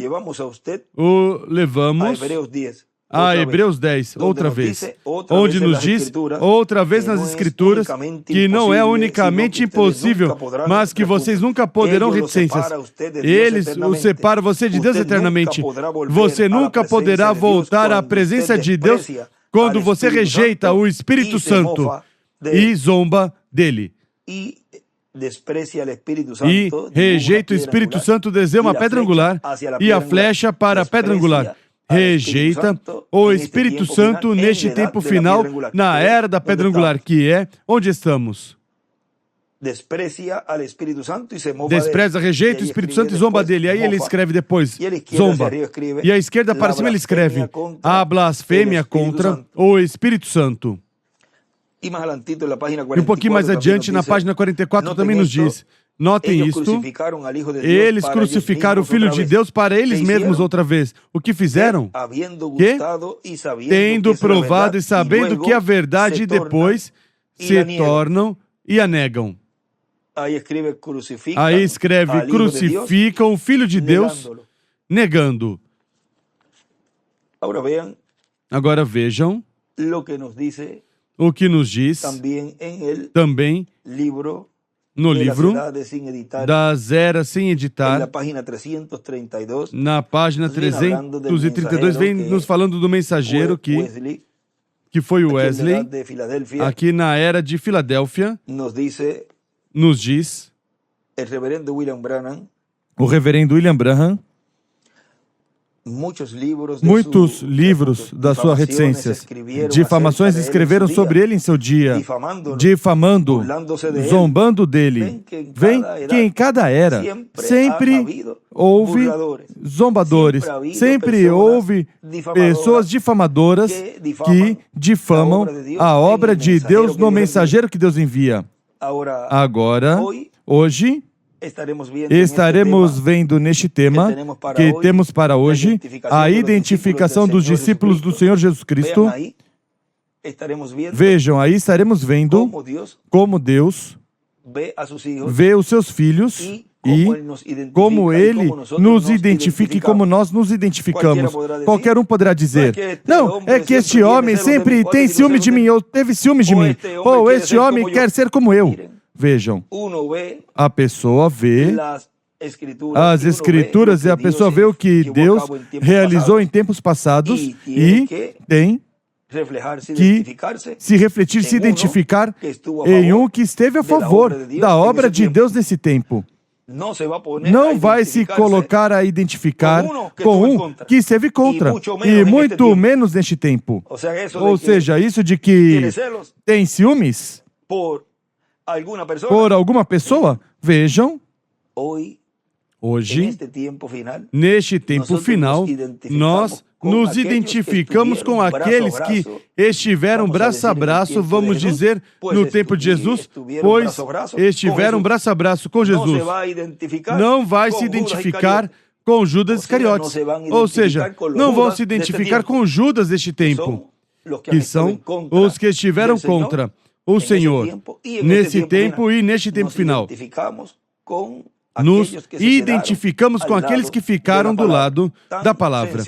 Speaker 2: o levamos a Hebreus 10, outra vez, onde nos diz, outra vez nas Escrituras, que não é unicamente impossível, mas que vocês nunca poderão reticências. Eles o separam você de Deus eternamente. Você nunca poderá voltar à presença de Deus quando você rejeita o Espírito Santo e zomba dele. E rejeita o Espírito Santo, deseja uma pedra angular e a flecha para a pedra angular. Rejeita o Espírito Santo neste tempo final, na era da pedra angular, que é onde estamos. Despreza, rejeita o Espírito Santo e zomba dele. Aí ele escreve depois, zomba. E à esquerda para cima ele escreve, a blasfêmia contra o Espírito Santo. E um pouquinho mais adiante, na página 44, também nos diz, notem isto, eles crucificaram o Filho de Deus para eles mesmos outra vez. O que fizeram? Que, tendo provado e sabendo que a verdade depois se tornam e a negam. Aí escreve, crucificam o Filho de Deus, negando. Agora vejam o que nos diz também no livro das eras sem editar, na página 332, vem nos falando do mensageiro que foi o Wesley, aqui na era de Filadélfia, nos diz o reverendo William Branham, muitos livros das suas reticências, difamações escreveram sobre ele em seu dia, difamando, zombando dele. Vem que em cada era sempre houve zombadores, sempre houve pessoas difamadoras que difamam a obra de Deus no mensageiro que Deus envia. Agora, hoje, estaremos vendo neste tema que temos para hoje a identificação dos discípulos do Senhor Jesus Cristo. Vejam, aí estaremos vendo como Deus vê os seus filhos e como Ele nos identifica e como nós nos identificamos. Qualquer um poderá dizer, não, é que este homem sempre tem ciúme de mim, ou teve ciúme de mim, ou este homem quer ser como eu. Vejam, a pessoa vê as Escrituras e a pessoa vê o que Deus realizou em tempos passados e tem que se refletir, se identificar em um que esteve a favor da obra de Deus nesse tempo. Não vai se colocar a identificar com um que esteve contra, e muito menos neste tempo. Ou seja, isso de que tem ciúmes por alguma pessoa, vejam, Hoje, neste tempo final, nós nos identificamos com aqueles que estiveram braço a braço, vamos dizer, no tempo de Jesus, pois estiveram braço a braço com Jesus. Não vai se identificar com Judas Iscariotes, ou seja, não vão se identificar com Judas deste tempo, que são os que estiveram contra o Senhor nesse tempo e neste tempo final. Nos identificamos com aqueles que ficaram do lado da palavra.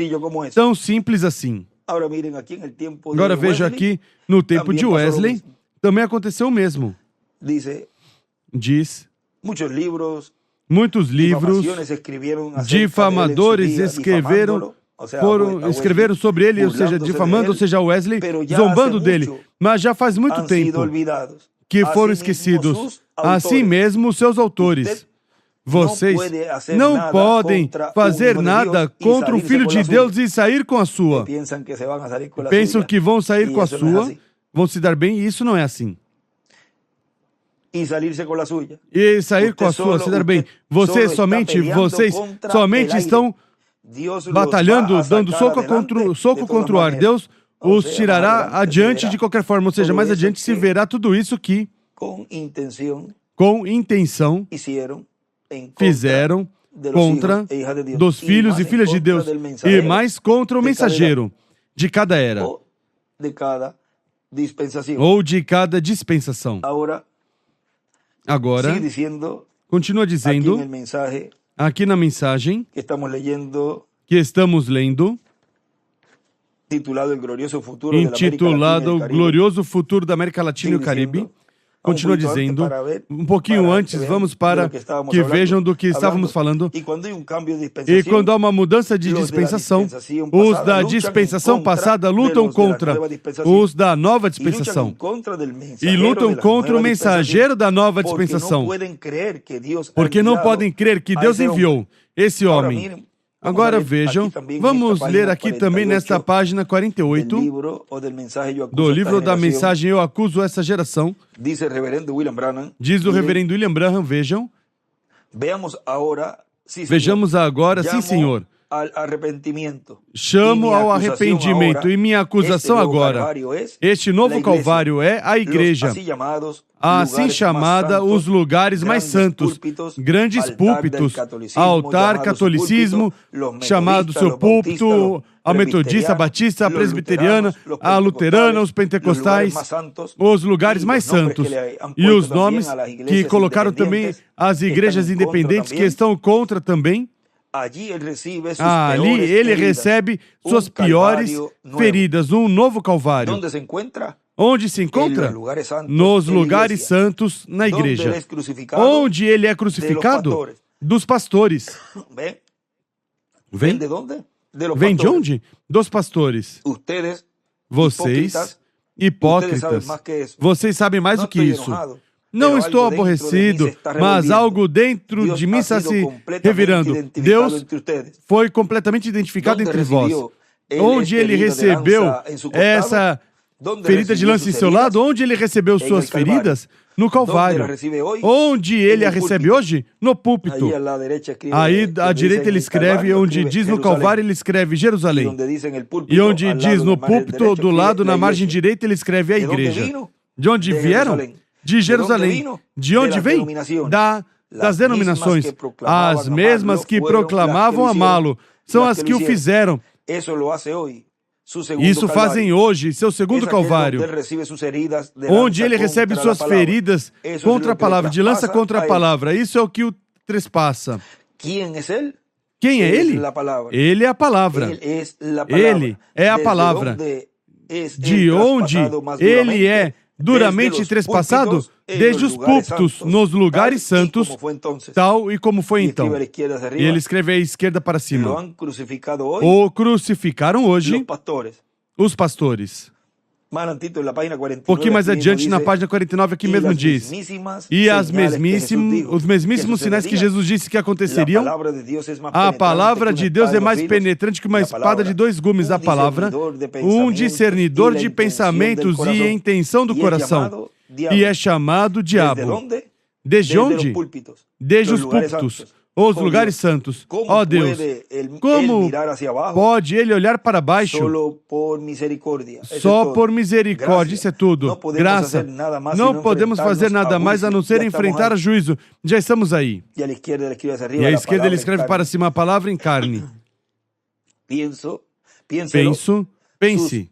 Speaker 2: Tão simples assim. Agora veja aqui, no tempo de Wesley, também aconteceu o mesmo. Diz, muitos livros, difamadores escreveram sobre ele, ou seja, difamando, ou seja, Wesley, zombando dele. Mas já faz muito tempo que foram esquecidos. Assim mesmo, seus autores. Vocês não podem fazer nada contra o Filho de Deus e sair com a sua. Pensam que vão sair com a sua, vão se dar bem, e isso não é assim. E sair com a sua, se dar bem. Vocês somente estão batalhando, dando soco contra o ar. Deus os tirará adiante de qualquer forma, ou seja, mais adiante se verá tudo isso que, com intenção, fizeram contra dos filhos e filhas de Deus, e mais contra o mensageiro de cada era, ou de cada dispensação. Agora, continua dizendo, aqui na mensagem que estamos lendo, intitulado O Glorioso Futuro da América Latina e o Caribe, continua dizendo, um pouquinho antes, vamos para que vejam do que estávamos falando. E quando há uma mudança de dispensação, os da dispensação passada lutam contra os da nova dispensação. E lutam contra o mensageiro da nova dispensação. Porque não podem crer que Deus enviou esse homem. Agora vejam, vamos ler aqui também nesta página 48 do livro da mensagem Eu Acuso Essa Geração. Diz o reverendo William Branham, vejam. Vejamos agora, sim senhor. Chamo ao arrependimento e minha acusação agora. Este novo Calvário é a igreja, assim chamada os lugares mais santos, grandes púlpitos, altar, catolicismo, chamado seu púlpito, a metodista, a batista, a presbiteriana, a luterana, os pentecostais, os lugares mais santos. E os nomes que colocaram também as igrejas independentes que estão contra também. Ali ele recebe suas piores feridas, um novo Calvário. Onde se encontra? Nos lugares santos na igreja. Onde ele é crucificado? Dos pastores. Vem? Vem de onde? Dos pastores. Vocês, hipócritas, vocês sabem mais do que isso. Não estou aborrecido, mas algo dentro de mim está se revirando. Deus foi completamente identificado entre vós. Onde ele recebeu essa ferida de lança em seu lado? Onde ele recebeu suas feridas? No Calvário. Onde ele a recebe hoje? No púlpito. Aí à direita ele escreve, onde diz no Calvário, ele escreve Jerusalém. E onde diz no púlpito, do lado, na margem direita, ele escreve a igreja. De onde vieram? De Jerusalém. De onde vem? Das denominações. As mesmas que proclamavam amá-lo são as que o fizeram. Isso fazem hoje, seu segundo Calvário, onde ele recebe suas feridas contra a palavra, de lança contra a palavra. Isso é o que o trespassa. Quem é ele? Ele é a palavra. Ele é a palavra. De onde ele é duramente trespassado? Desde os púlpitos, nos lugares santos, tal e como foi então. E ele escreve à esquerda para cima. O crucificaram hoje os pastores. Um pouquinho mais adiante, na página 49, aqui mesmo diz: e os mesmíssimos sinais que Jesus disse que aconteceriam. A palavra de Deus é mais penetrante que uma espada de 2 gumes. A palavra, um discernidor de pensamentos e intenção do coração. E é chamado diabo. Desde onde? Desde os púlpitos. os lugares santos. Ó Deus, como pode ele olhar para baixo? Só por misericórdia, isso é tudo. Graça. Não podemos fazer nada mais a não ser enfrentar juízo. Já estamos aí. E à esquerda ele escreve para cima a palavra em carne. Pense.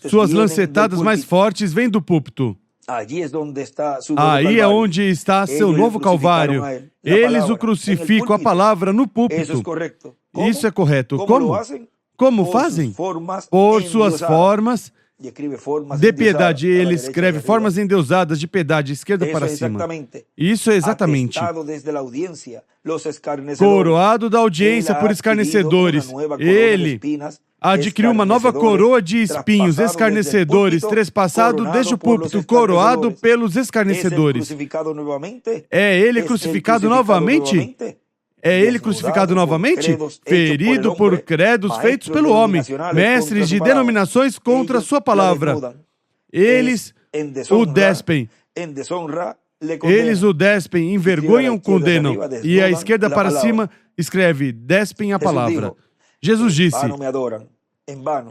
Speaker 2: Suas lancetadas mais fortes vêm do púlpito. Aí é onde está seu novo Calvário. Eles o crucificam, a palavra, no púlpito. Isso é correto. Como? Como fazem? Por suas formas de piedade. Ele escreve formas endeusadas de piedade, esquerda para cima. Isso é exatamente. Coroado da audiência por escarnecedores. Ele adquiriu uma nova coroa de espinhos, escarnecedores, trespassado desde o púlpito, coroado pelos escarnecedores. É ele crucificado novamente? É ele crucificado novamente? Ferido por credos feitos pelo homem, mestres de denominações contra sua palavra. Eles o despem. Eles o despem, envergonham, condenam. E à esquerda para cima escreve, despem a palavra. Jesus disse,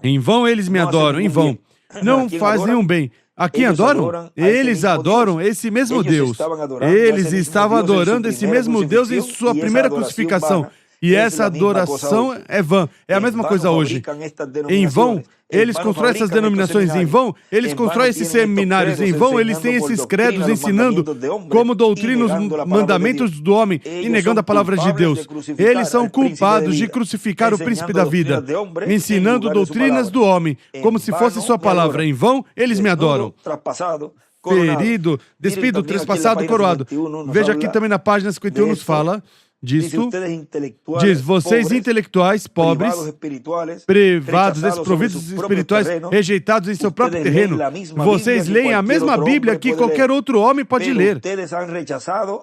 Speaker 2: em vão eles me adoram, em vão. Não faz nenhum bem. A quem adoram? Eles adoram esse mesmo Deus. Eles estavam adorando esse mesmo Deus em sua primeira crucificação. E essa adoração é vã. É a mesma coisa hoje. Em vão, eles constroem essas denominações. Em vão, eles constroem esses seminários. Em vão, eles têm esses credos ensinando como doutrina os mandamentos do homem e negando a palavra de Deus. Eles são culpados de crucificar o príncipe da vida, ensinando doutrinas do homem, como se fosse sua palavra. Em vão, eles me adoram. Ferido, despido, trespassado, coroado. Veja aqui também na página 51 nos fala disto. Diz, vocês intelectuais, pobres, privados, desprovidos espirituais, rejeitados em seu próprio terreno, vocês leem a mesma Bíblia que qualquer outro homem pode ler.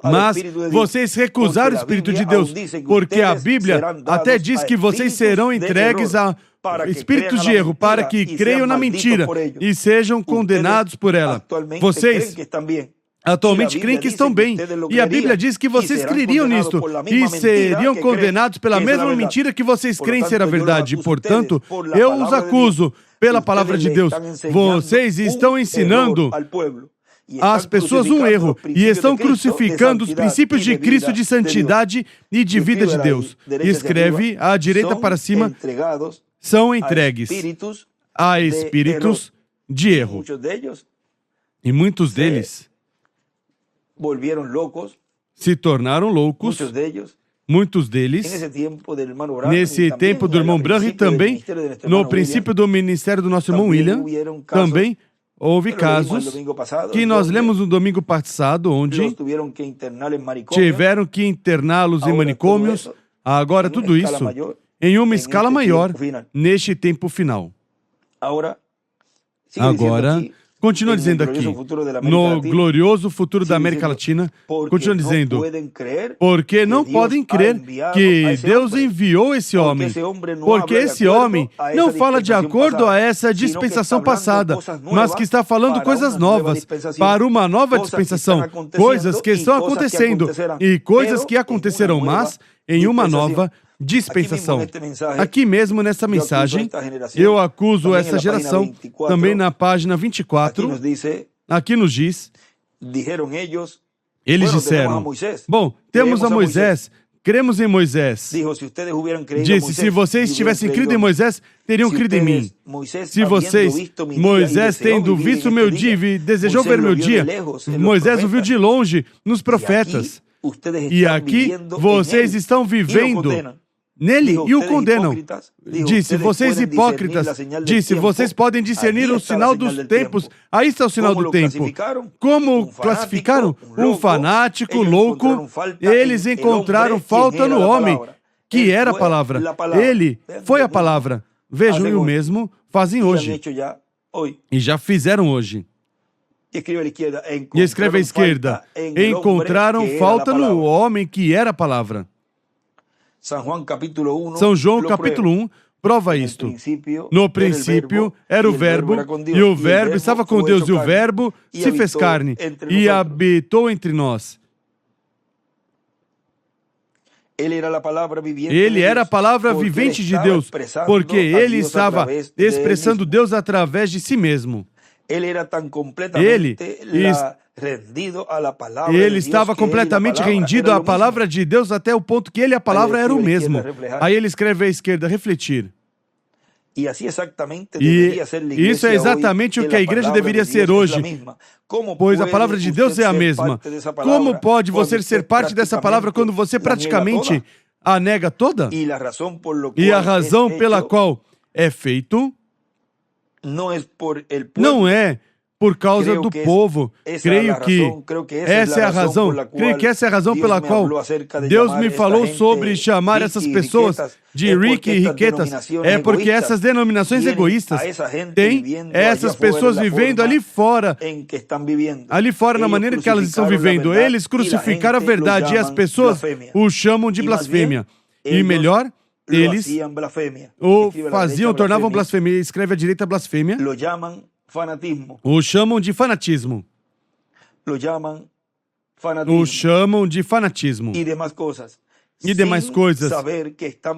Speaker 2: Mas vocês recusaram o Espírito de Deus, porque a Bíblia até diz que vocês serão entregues a espíritos de erro, para que creiam na mentira e sejam condenados por ela. Vocês atualmente creem que estão bem, e a Bíblia diz que vocês creriam nisto, e seriam condenados pela mesma mentira que vocês creem ser a verdade. Portanto, eu os acuso pela palavra de Deus. Vocês estão ensinando às pessoas um erro, e estão crucificando os princípios de Cristo de santidade e de vida de Deus. E escreve à direita para cima, são entregues a espíritos de erro. E muitos deles se tornaram loucos, muitos deles, nesse tempo do irmão Branham e também no princípio do ministério do nosso irmão William, também houve casos que nós lemos no domingo passado, onde tiveram que interná-los em manicômios. Agora tudo isso em uma escala maior neste tempo final. Agora, continua dizendo aqui, no glorioso futuro da América Latina, continua dizendo, porque não podem crer que Deus enviou esse homem, porque esse homem não fala de acordo a essa dispensação passada, mas que está falando coisas novas, para uma nova dispensação, coisas que estão acontecendo e coisas que acontecerão, mas em uma nova dispensação. Aqui mesmo nessa mensagem, eu acuso essa geração, também na página 24, aqui nos diz, eles disseram, bom, temos a Moisés, cremos em Moisés. Disse, se vocês tivessem crido em Moisés, teriam crido em mim. Se vocês, Moisés tendo visto o meu dia e desejou ver meu dia, Moisés o viu de longe nos profetas. E aqui vocês estão vivendo nele e o condenam. Disse, vocês hipócritas, disse, vocês podem discernir o sinal dos tempos. Aí está o sinal do tempo. Como classificaram? Um fanático, louco. Eles encontraram falta no homem, que era a palavra. Ele foi a palavra. Vejam, e o mesmo fazem hoje. E já fizeram hoje. E escreve à esquerda, encontraram falta no homem que era a palavra. São João capítulo 1 prova isto. No princípio era o Verbo, e o Verbo estava com Deus, e o Verbo se fez carne e habitou entre nós. Ele era a palavra vivente de Deus, porque ele estava expressando Deus através de si mesmo. Ele estava completamente rendido à palavra de Deus até o ponto que ele, a palavra, era o mesmo. Aí ele escreve à esquerda, refletir. E isso é exatamente o que a igreja deveria ser hoje, pois a palavra de Deus é a mesma. Como pode você ser parte dessa palavra quando você praticamente a nega toda? E a razão pela qual é feito não é por causa do povo. Creio que essa é a razão. Creio que essa é a razão pela qual Deus me falou sobre chamar essas pessoas de rique e riquetas. É porque essas denominações egoístas têm essas pessoas vivendo ali fora na maneira que elas estão vivendo. Eles crucificaram a verdade e as pessoas o chamam de blasfêmia. E melhor, eles o faziam, tornavam blasfêmia. Escreve à direita blasfêmia. O chamam de fanatismo. O chamam de fanatismo. E demais coisas.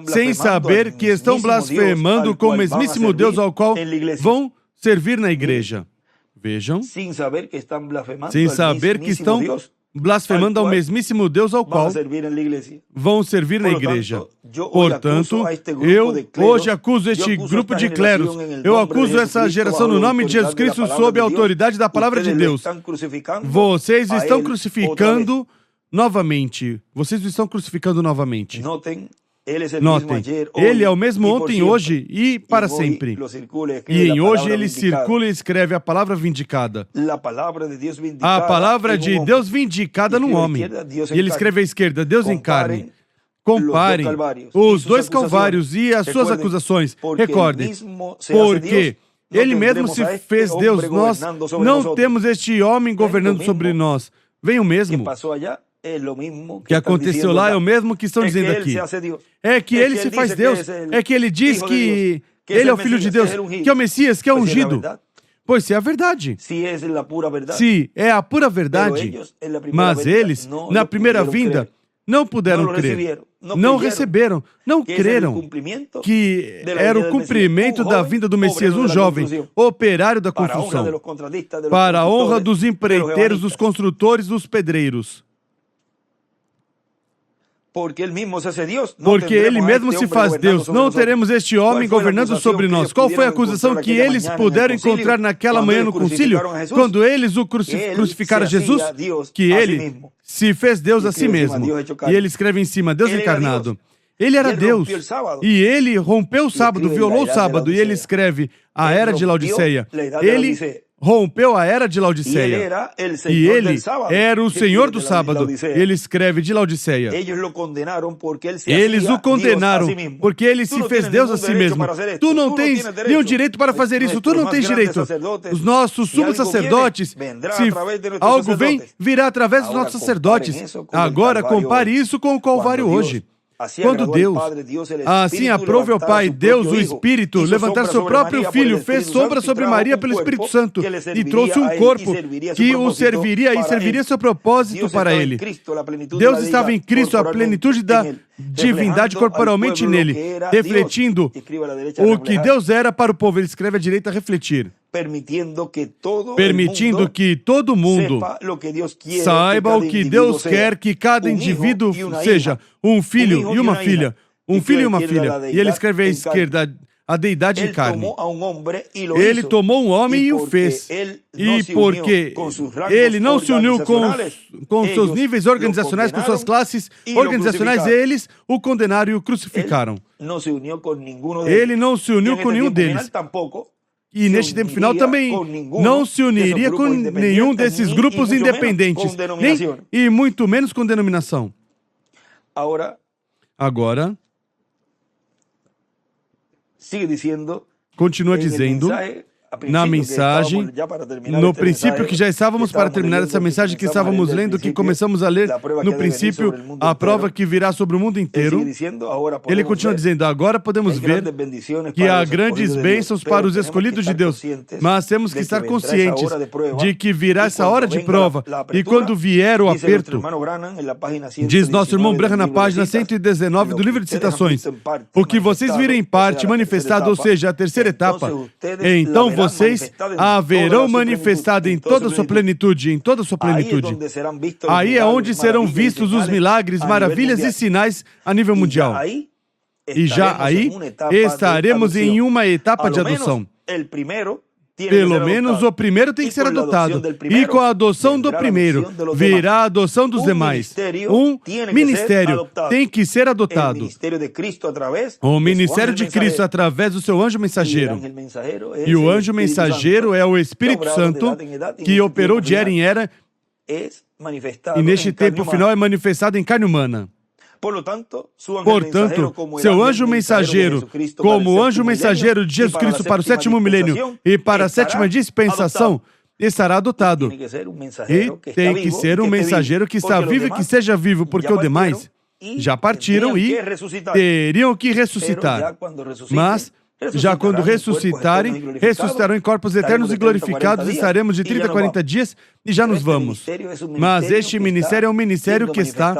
Speaker 2: Sem saber que estão blasfemando com o mesmíssimo Deus ao qual vão servir na igreja. Vejam. Sem saber que estão blasfemando ao mesmíssimo Deus ao qual vão servir na igreja. Portanto, eu hoje acuso este grupo de cleros, eu acuso essa geração no nome de Jesus Cristo sob a autoridade da palavra de Deus. Vocês estão crucificando novamente. Vocês estão crucificando novamente. Notem, ele é o mesmo ontem, hoje e para sempre. E em hoje ele circula e escreve a palavra vindicada. A palavra de Deus vindicada no homem. E ele escreve à esquerda, Deus em carne. Comparem os dois calvários e as suas acusações. Recordem, porque ele mesmo se fez Deus. Nós não temos este homem governando sobre nós. Vem o mesmo. Que aconteceu lá é o mesmo que estão dizendo aqui. É que ele se faz Deus. É que ele diz que ele é o Filho de Deus, que é o Messias, que é ungido. Pois se é a verdade. Se é a pura verdade. Mas eles, na primeira vinda, não puderam crer. Não receberam. Não creram que era o cumprimento da vinda do Messias, um jovem, operário da construção, para a honra dos empreiteiros, dos construtores, dos pedreiros. Porque ele mesmo se faz Deus. Não teremos este homem governando sobre nós. Qual foi a acusação que eles puderam encontrar naquela manhã no concílio? Quando eles o crucificaram a Jesus? Que ele se fez Deus a si mesmo. E ele escreve em cima, Deus encarnado. Ele era Deus. E ele rompeu o sábado, violou o sábado. E ele escreve a era de Laodiceia. Ele rompeu a era de Laodiceia. E ele era o Senhor do sábado. Ele escreve de Laodiceia. Eles o condenaram porque ele se fez Deus a si mesmo. Tu não tens nenhum direito para fazer isso. Tu não tens direito. Os nossos sumos sacerdotes, se algo vem, virá através dos nossos sacerdotes. Agora, compare isso com o Calvário hoje. Quando Deus, assim aprove ao Pai, Deus, o Espírito, levantar seu próprio Filho, fez sombra sobre Maria pelo Espírito Santo e trouxe um corpo que o serviria e serviria seu propósito para ele. Deus estava em Cristo, a plenitude da divindade corporalmente nele, refletindo o que Deus era para o povo. Ele escreve à direita, refletir. Permitindo que todo mundo saiba o que Deus quer que cada indivíduo seja, um filho e uma filha, um filho e uma filha. E ele escreve à esquerda, a deidade em carne. Ele tomou um homem e o fez. E porque ele não se uniu com seus níveis organizacionais, com suas classes organizacionais, eles o condenaram e o crucificaram. Ele não se uniu com nenhum deles. E neste tempo final também não se uniria com nenhum desses grupos independentes, nem, e muito menos com denominação. Agora, continua dizendo, na mensagem, no princípio que já estávamos para terminar essa mensagem, que estávamos lendo, que começamos a ler no princípio, a prova que virá sobre o mundo inteiro. Ele continua dizendo, agora podemos ver que há grandes bênçãos para os escolhidos de Deus, mas temos que estar conscientes de que virá essa hora de prova, e quando vier o aperto, diz nosso irmão Branham na página 119 do livro de citações, o que vocês viram em parte manifestado, ou seja, a terceira etapa, então vocês haverão manifestado em toda a sua plenitude, Aí é onde serão vistos os milagres, maravilhas e sinais a nível mundial. E já aí estaremos em uma etapa de adoção. Pelo menos o primeiro tem que ser adotado. E com a adoção do primeiro, virá a adoção dos demais. Um ministério tem que ser adotado. O ministério de Cristo através do seu anjo mensageiro. E o anjo mensageiro é o Espírito Santo que operou de era em era e neste tempo final é manifestado em carne humana. Portanto, seu anjo mensageiro, como o anjo mensageiro de Jesus Cristo para o 7º milênio e para a 7ª dispensação, estará adotado. E tem que ser um mensageiro que está vivo e que seja vivo, porque os demais já partiram e teriam que ressuscitar. Mas, já quando ressuscitarem, ressuscitarão em corpos eternos e glorificados, estaremos de 30 a 40 dias e já nos vamos. Mas este ministério é um ministério que está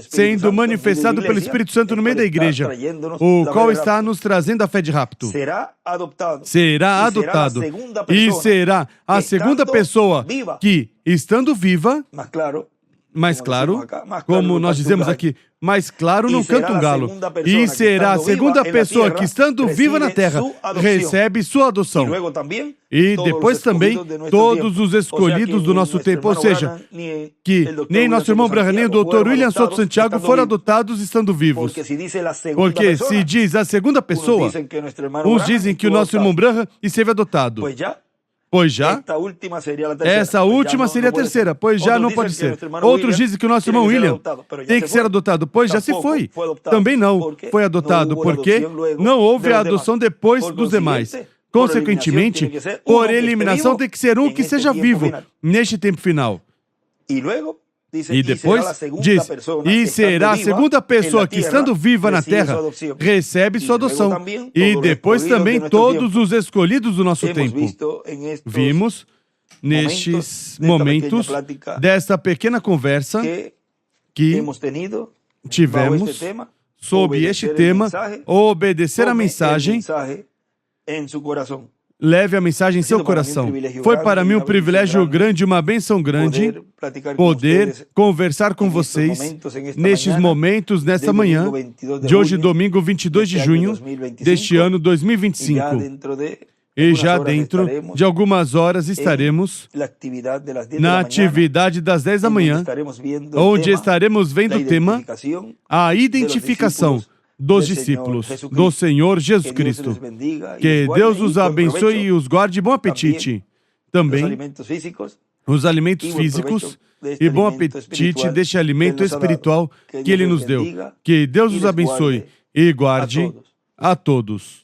Speaker 2: sendo manifestado pelo Espírito Santo no meio da igreja, o qual está nos trazendo a fé de rapto. Será adotado e será a segunda pessoa que, estando viva, mais claro, como nós dizemos aqui, mais claro não canta um galo. E será a segunda pessoa que, estando viva na terra, recebe sua adoção. E depois também todos os escolhidos do nosso tempo, ou seja, que nem nosso irmão Branham, nem o Dr. William Soto Santiago foram adotados estando vivos. Porque se diz a segunda pessoa, uns dizem que o nosso irmão Branham esteve adotado. Pois já, essa última seria a terceira, pois já não pode ser. Outros dizem que o nosso irmão William tem que ser adotado, pois já se foi. Também não foi adotado, porque não houve a adoção depois dos demais. Consequentemente, por eliminação, tem que ser um que seja vivo neste tempo final. E depois diz, e será a segunda pessoa que, estando viva na terra, recebe sua adoção. E depois também todos os escolhidos do nosso tempo. Vimos, nestes momentos, dessa pequena conversa que tivemos sobre este tema, obedecer a mensagem. Leve a mensagem em seu coração. Foi para mim um privilégio grande, uma bênção grande, poder conversar com vocês nestes momentos, nesta manhã, de hoje, domingo 22 de junho, deste ano 2025. E já dentro de algumas horas estaremos na atividade das 10 da manhã, onde estaremos vendo o tema, a identificação dos discípulos do Senhor Jesus Cristo. Que Deus os abençoe e os guarde. Bom apetite. Também os alimentos físicos e bom apetite deste alimento espiritual que Ele nos deu. Que Deus os abençoe e guarde a todos.